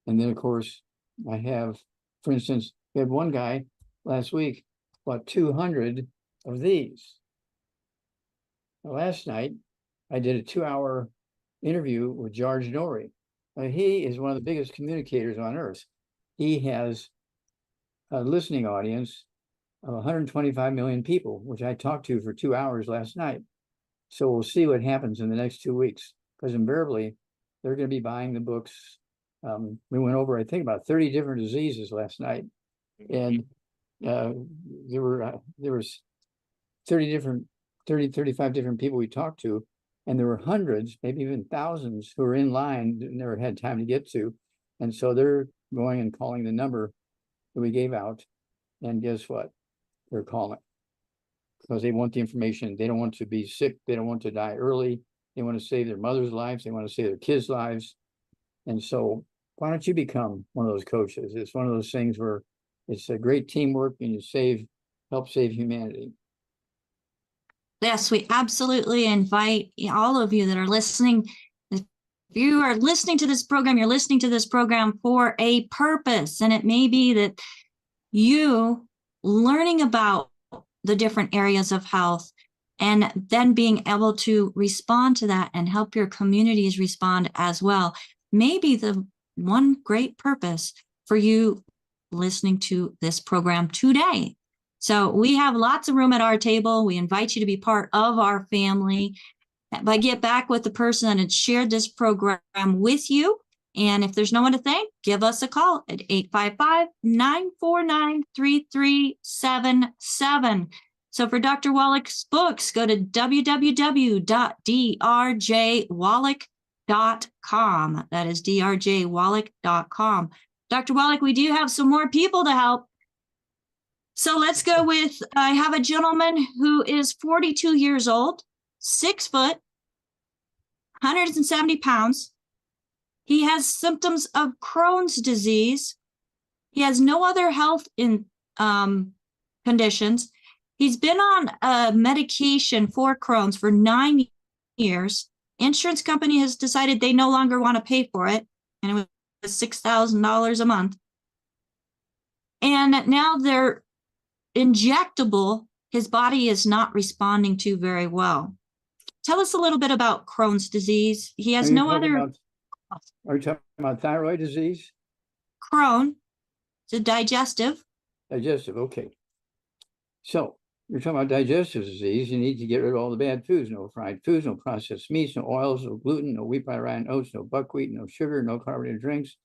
And then, of course, I have, for instance, we had one guy last week bought 200 of these. Last night, I did a 2-hour interview with George Norrie. He is one of the biggest communicators on earth. He has a listening audience of 125 million people, which I talked to for 2 hours last night. So we'll see what happens in the next 2 weeks, because invariably they're going to be buying the books. We went over, I think, about 30 different diseases last night, and there was 35 different people we talked to, and there were hundreds, maybe even thousands, who were in line that never had time to get to. And so they're going and calling the number that we gave out, and guess what? They're calling because they want the information. They don't want to be sick. They don't want to die early. They want to save their mother's lives. They want to save their kids' lives. And so why don't you become one of those coaches? It's one of those things where it's a great teamwork and you help save humanity. Yes, we absolutely invite all of you that are listening. If you are listening to this program, you're listening to this program for a purpose. And it may be that you learning about the different areas of health and then being able to respond to that and help your communities respond as well may be the one great purpose for you listening to this program today. So we have lots of room at our table. We invite you to be part of our family. But get back with the person that had shared this program with you. And if there's no one to thank, give us a call at 855-949-3377. So for Dr. Wallach's books, go to www.drjwallach.com. That is drjwallach.com. Dr. Wallach, we do have some more people to help. So let's go with, I have a gentleman who is 42 years old, 6 foot, 170 pounds. He has symptoms of Crohn's disease. He has no other health conditions. He's been on a medication for Crohn's for 9 years. Insurance company has decided they no longer want to pay for it, and it was $6,000 a month. And now they're injectable. His body is not responding to very well. Tell us a little bit about Crohn's disease. He has no other. Are you talking about thyroid disease? Crohn. It's a digestive. Digestive, okay. So you're talking about digestive disease. You need to get rid of all the bad foods. No fried foods, no processed meats, no oils, no gluten, no wheat, rye, and oats, no buckwheat, no sugar, no carbonated drinks.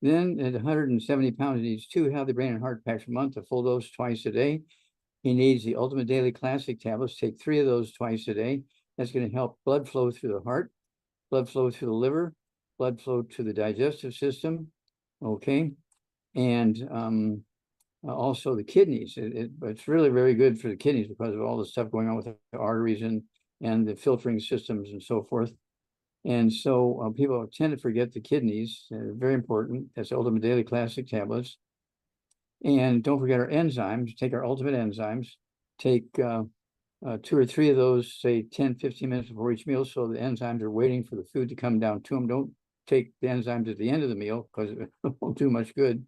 Then at 170 pounds, he needs 2 healthy brain and heart packs a month, a full dose twice a day. He needs the Ultimate Daily Classic tablets. Take 3 of those twice a day. That's going to help blood flow through the heart, blood flow through the liver, blood flow to the digestive system. Okay. And also the kidneys. It's really very good for the kidneys because of all the stuff going on with the arteries and the filtering systems and so forth. And so people tend to forget the kidneys. Very important. That's Ultimate Daily Classic tablets. And don't forget our enzymes. Take our Ultimate enzymes. Take 2 or 3 of those, say 10, 15 minutes before each meal, so the enzymes are waiting for the food to come down to them. Don't take the enzymes at the end of the meal because it won't do much good.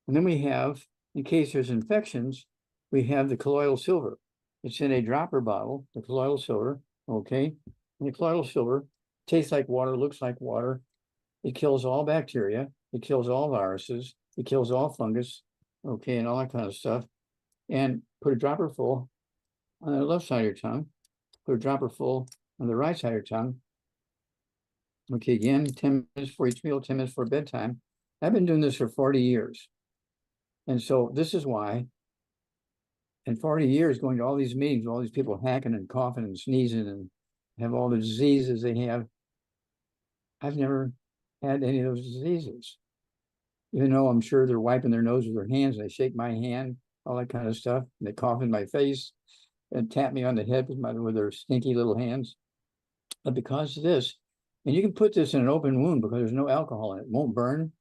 And then we have, in case there's infections, we have the colloidal silver. It's in a dropper bottle, the colloidal silver, okay? And the colloidal silver tastes like water, looks like water. It kills all bacteria. It kills all viruses. It kills all fungus, okay, and all that kind of stuff. And put a dropper full on the left side of your tongue. Put a dropper full on the right side of your tongue. Okay, again, 10 minutes for each meal, 10 minutes for bedtime. I've been doing this for 40 years. And so this is why in 40 years, going to all these meetings, all these people hacking and coughing and sneezing and have all the diseases they have, I've never had any of those diseases. Even though I'm sure they're wiping their nose with their hands, and they shake my hand, all that kind of stuff. And they cough in my face and tap me on the head with their stinky little hands. But because of this, and you can put this in an open wound because there's no alcohol in it. It won't burn.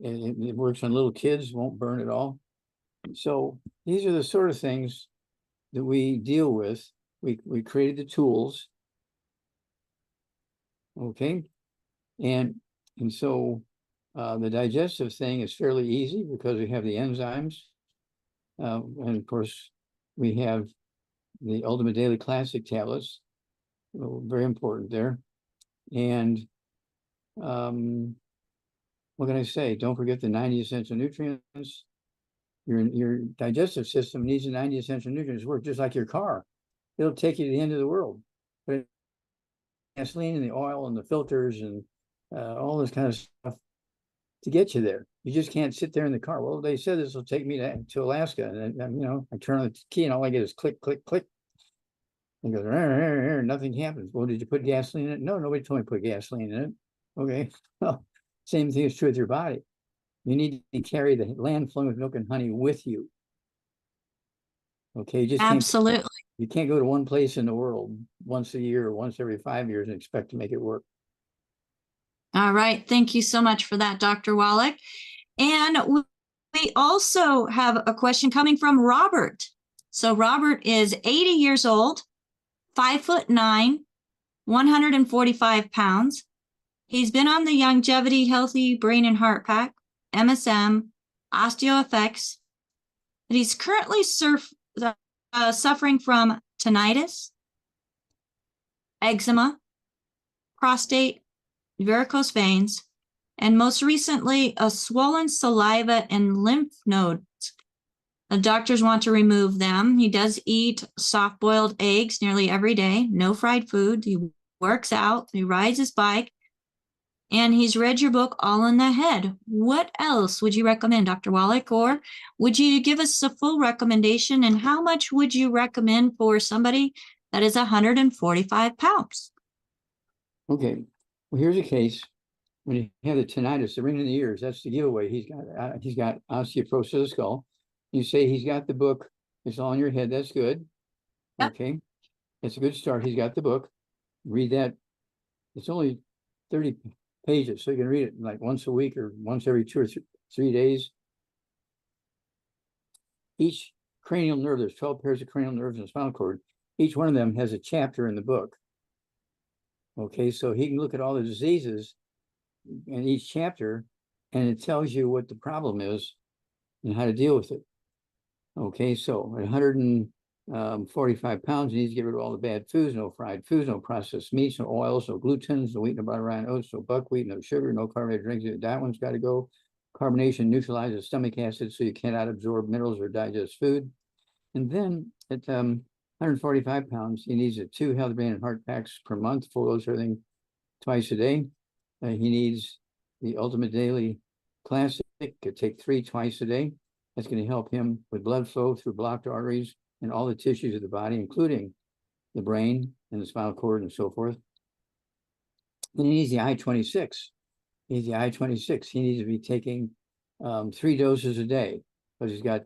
It works on little kids, won't burn at all. So these are the sort of things that we deal with. We created the tools. Okay. And so the digestive thing is fairly easy because we have the enzymes. And of course, we have the Ultimate Daily Classic tablets. Very important there. And what can I say? Don't forget the 90 essential nutrients. Your digestive system needs the 90 essential nutrients to work just like your car. It'll take you to the end of the world. But gasoline and the oil and the filters and all this kind of stuff to get you there. You just can't sit there in the car. Well, they said this will take me to Alaska. And I turn on the key and all I get is click, click, click. And goes, nothing happens. Well, did you put gasoline in it? No, nobody told me to put gasoline in it. Okay. Well, same thing is true with your body. You need to carry the land flowing with milk and honey with you. Okay, you just Absolutely. You can't go to one place in the world once a year or once every 5 years and expect to make it work. All right. Thank you so much for that, Dr. Wallach. And we also have a question coming from Robert. So Robert is 80 years old, 5'9", 145 pounds. He's been on the Longevity Healthy Brain and Heart Pack, MSM, OsteoFX. He's currently suffering from tinnitus, eczema, prostate, varicose veins, and most recently, a swollen saliva and lymph nodes. The doctors want to remove them. He does eat soft-boiled eggs nearly every day, no fried food. He works out, he rides his bike, and he's read your book, All in the Head. What else would you recommend, Dr. Wallach? Or would you give us a full recommendation? And how much would you recommend for somebody that is 145 pounds? Okay. Well, here's a case. When you have the tinnitus, the ringing in the ears, that's the giveaway. He's got osteoporosis of the skull. You say he's got the book. It's all in your head. That's good. Yep. Okay. It's a good start. He's got the book. Read that. It's only 30 pages, so you can read it like once a week or once every 2 or 3 days. Each cranial nerve, there's 12 pairs of cranial nerves in the spinal cord. Each one of them has a chapter in the book. Okay, so he can look at all the diseases in each chapter, and it tells you what the problem is and how to deal with it. Okay, so at 145 pounds, he needs to get rid of all the bad foods, no fried foods, no processed meats, no oils, no glutens, no wheat, no butter, rye, oats, no buckwheat, no sugar, no carbonated drinks. That one's got to go. Carbonation neutralizes stomach acid, so you cannot absorb minerals or digest food. And then at 145 pounds, he needs 2 healthy brain and heart packs per month, 4 loads of everything twice a day. He needs the Ultimate Daily Classic. Could take 3 twice a day. That's going to help him with blood flow through blocked arteries and all the tissues of the body, including the brain and the spinal cord and so forth. Then he needs the I-26. He needs the I-26. He needs to be taking 3 doses a day because he's got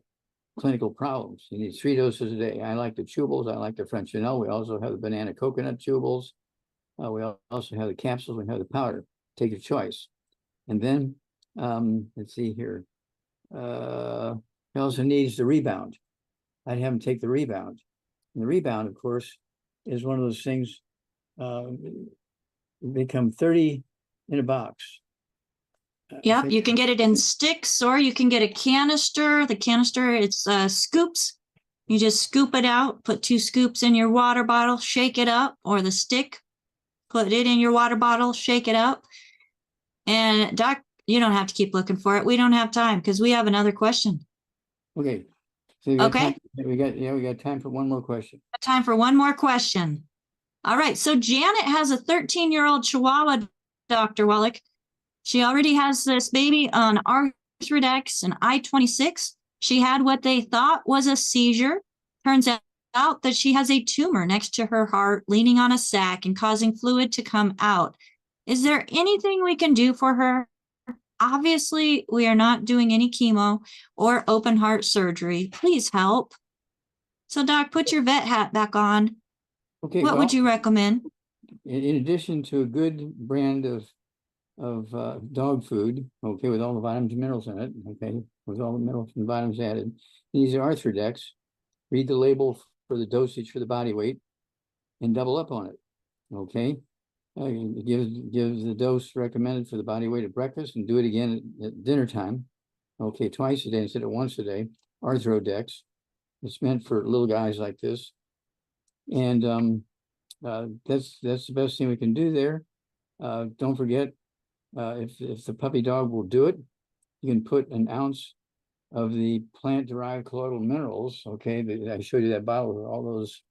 clinical problems. He needs 3 doses a day. I like the chewables. I like the French vanilla. We also have the banana coconut chewables. We also have the capsules. We have the powder. Take your choice. And then, let's see here. He also needs the rebound. I'd have him take the rebound. And the rebound, of course, is one of those things, they come 30 in a box. Yep, you can get it in sticks or you can get a canister. The canister, it's scoops. You just scoop it out, put 2 scoops in your water bottle, shake it up, or the stick, put it in your water bottle, shake it up. And Doc, you don't have to keep looking for it. We don't have time because we have another question. Okay. So we got Okay. we got time for one more question. Time for one more question. All right. So Janet has a 13-year-old Chihuahua, Dr. Wallach. She already has this baby on Arthrodex and I-26. She had what they thought was a seizure. Turns out that she has a tumor next to her heart, leaning on a sac and causing fluid to come out. Is there anything we can do for her? Obviously, we are not doing any chemo or open heart surgery. Please help. So, Doc, put your vet hat back on. Okay. What would you recommend? In addition to a good brand of dog food, okay, with all the vitamins and minerals in it, okay, with all the minerals and vitamins added, these are Arthrodex. Read the label for the dosage for the body weight and double up on it, okay? Gives the dose recommended for the body weight at breakfast and do it again at dinner time. Okay, twice a day instead of once a day. Arthrodex. It's meant for little guys like this. And that's the best thing we can do there. Don't forget, if the puppy dog will do it, you can put an ounce of the plant-derived colloidal minerals. Okay, I showed you that bottle with all those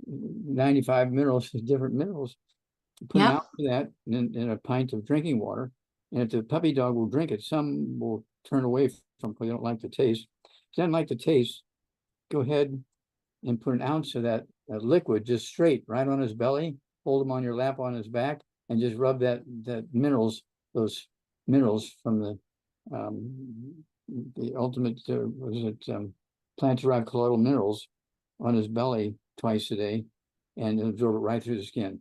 95 minerals, different minerals. Put an ounce of that in a pint of drinking water, and if the puppy dog will drink it, some will turn away from because they don't like the taste. If they don't like the taste, go ahead and put an ounce of that liquid just straight right on his belly. Hold him on your lap on his back, and just rub those minerals from the ultimate plant-derived colloidal minerals on his belly twice a day, and absorb it right through the skin.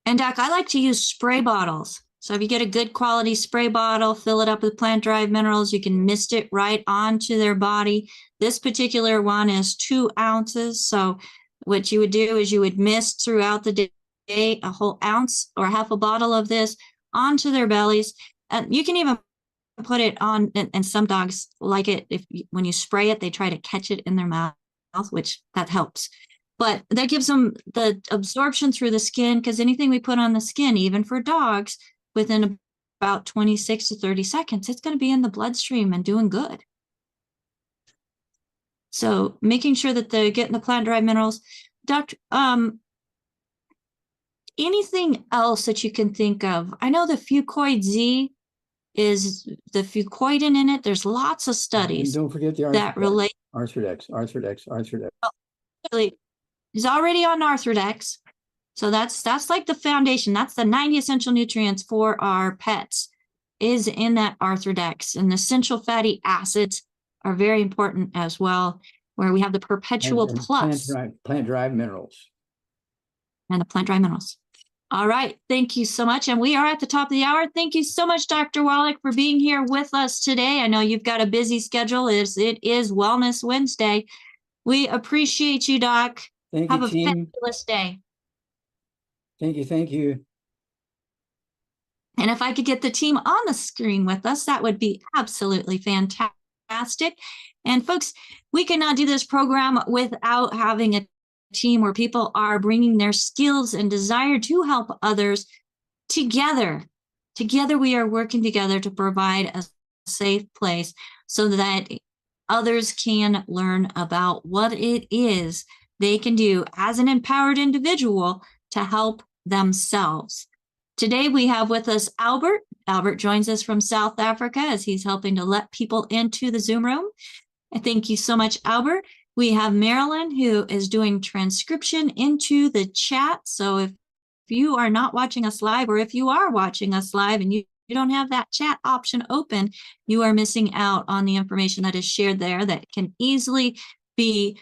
And Doc, I like to use spray bottles. So if you get a good quality spray bottle, fill it up with plant-derived minerals, you can mist it right onto their body. This particular one is 2 ounces. So what you would do is you would mist throughout the day a whole ounce or half a bottle of this onto their bellies. And you can even put it on, and some dogs like it. When you spray it, they try to catch it in their mouth, which that helps. But that gives them the absorption through the skin, because anything we put on the skin, even for dogs, within about 26 to 30 seconds, it's going to be in the bloodstream and doing good. So making sure that they're getting the plant-derived minerals. Doctor, anything else that you can think of? I know the Fucoid Z is the fucoidin in it. There's lots of studies. And don't forget the that relate. Arthrodex. Is already on Arthrodex. So that's like the foundation. That's the 90 essential nutrients for our pets is in that Arthrodex. And the essential fatty acids are very important as well, where we have the perpetual And plus plant-derived minerals. and the plant-derived minerals. All right. Thank you so much. And we are at the top of the hour. Thank you so much, Dr. Wallach, for being here with us today. I know you've got a busy schedule. It is Wellness Wednesday. We appreciate you, Doc. Thank Have you, a team. fabulous day. Thank you. Thank you. And if I could get the team on the screen with us, that would be absolutely fantastic. And folks, we cannot do this program without having a team where people are bringing their skills and desire to help others together. Together, we are working together to provide a safe place so that others can learn about what it is they can do as an empowered individual to help themselves. Today, we have with us Albert. Albert joins us from South Africa as he's helping to let people into the Zoom room. And thank you so much, Albert. We have Marilyn, who is doing transcription into the chat. So if you are not watching us live, or if you are watching us live and you don't have that chat option open, you are missing out on the information that is shared there that can easily be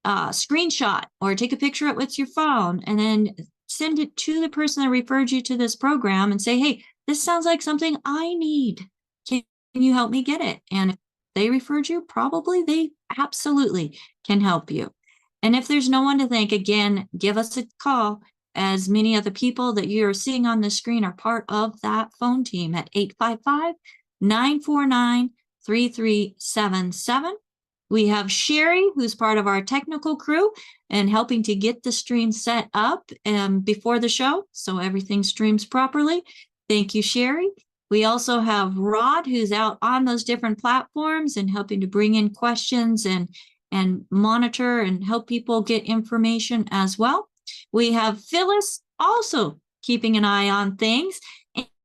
screenshot or take a picture of it with your phone and then send it to the person that referred you to this program and say, hey, this sounds like something I need. Can you help me get it? And if they referred you, probably they absolutely can help you. And if there's no one to thank, again, give us a call, as many of the people that you're seeing on the screen are part of that phone team at 855-949-3377. We have Sherry, who's part of our technical crew and helping to get the stream set up before the show so everything streams properly. Thank you, Sherry. We also have Rod, who's out on those different platforms and helping to bring in questions and monitor and help people get information as well. We have Phyllis also keeping an eye on things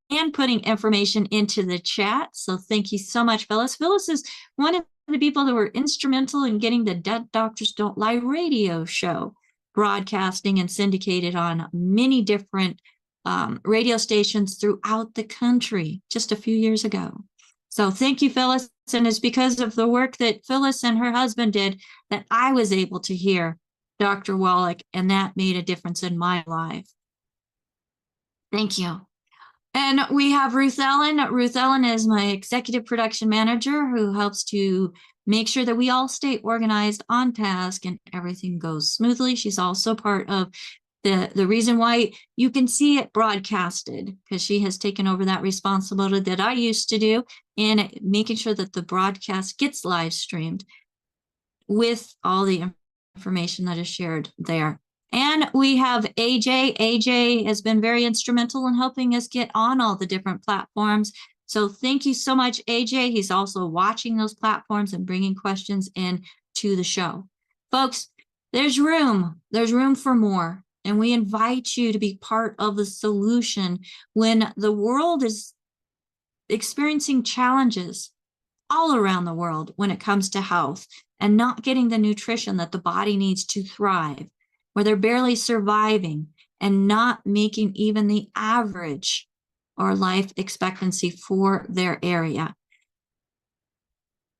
and putting information into the chat. So thank you so much, Phyllis. Phyllis is one of the people that were instrumental in getting the Dead Doctors Don't Lie radio show broadcasting and syndicated on many different radio stations throughout the country just a few years ago. So thank you, Phyllis. And it's because of the work that Phyllis and her husband did that I was able to hear Dr. Wallach, and that made a difference in my life. Thank you. And we have Ruth Ellen. Ruth Ellen is my executive production manager who helps to make sure that we all stay organized, on task, and everything goes smoothly. She's also part of the reason why you can see it broadcasted, because she has taken over that responsibility that I used to do in making sure that the broadcast gets live streamed with all the information that is shared there. And we have AJ. AJ has been very instrumental in helping us get on all the different platforms. So thank you so much, AJ. He's also watching those platforms and bringing questions in to the show. Folks, there's room for more. And we invite you to be part of the solution when the world is experiencing challenges all around the world when it comes to health and not getting the nutrition that the body needs to thrive, where they're barely surviving and not making even the average or life expectancy for their area.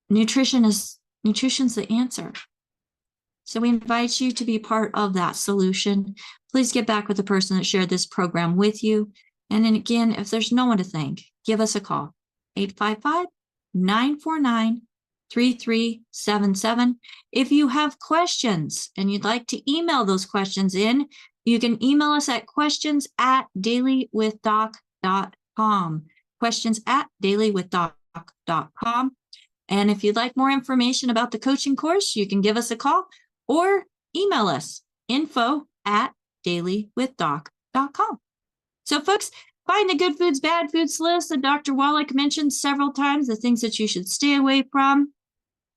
Nutrition's the answer. So we invite you to be part of that solution. Please get back with the person that shared this program with you. And then again, if there's no one to thank, give us a call, 855-949-3377. If you have questions and you'd like to email those questions in, you can email us at questions@dailywithdoc.com. questions@dailywithdoc.com. And if you'd like more information about the coaching course, you can give us a call or email us, info@dailywithdoc.com. So folks, find the good foods, bad foods list that Dr. Wallach mentioned several times. The things that you should stay away from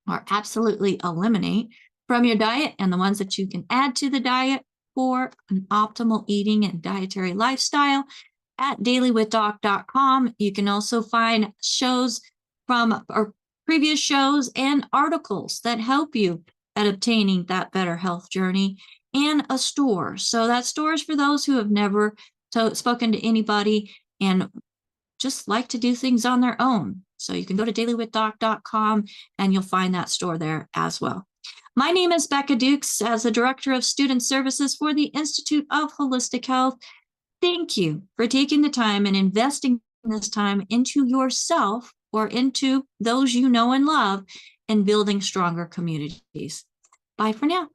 or absolutely eliminate from your diet, and the ones that you can add to the diet for an optimal eating and dietary lifestyle at dailywithdoc.com. You can also find shows from our previous shows and articles that help you at obtaining that better health journey, and a store. So that store is for those who have never spoken to anybody and just like to do things on their own. So you can go to dailywithdoc.com and you'll find that store there as well. My name is Becca Dukes. As the Director of Student Services for the Institute of Holistic Health, thank you for taking the time and investing this time into yourself or into those you know and love and building stronger communities. Bye for now.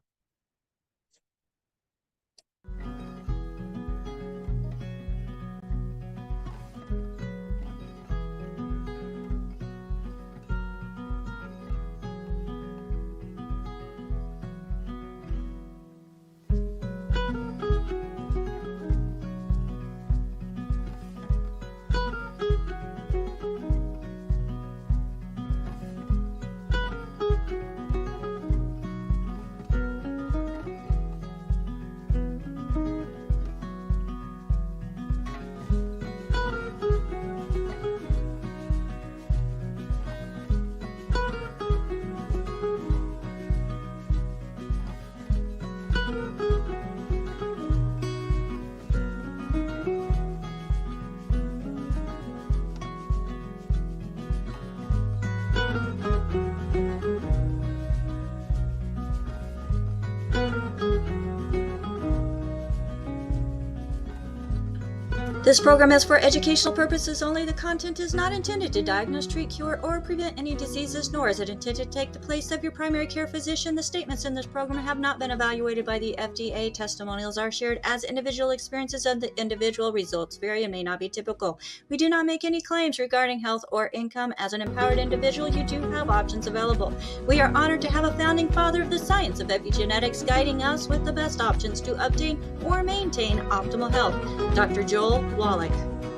This program is for educational purposes only. The content is not intended to diagnose, treat, cure, or prevent any diseases, nor is it intended to take the place of your primary care physician. The statements in this program have not been evaluated by the FDA. Testimonials are shared as individual experiences of the individual. Results vary and may not be typical. We do not make any claims regarding health or income. As an empowered individual, you do have options available. We are honored to have a founding father of the science of epigenetics guiding us with the best options to obtain or maintain optimal health, Dr. Joel Wallach.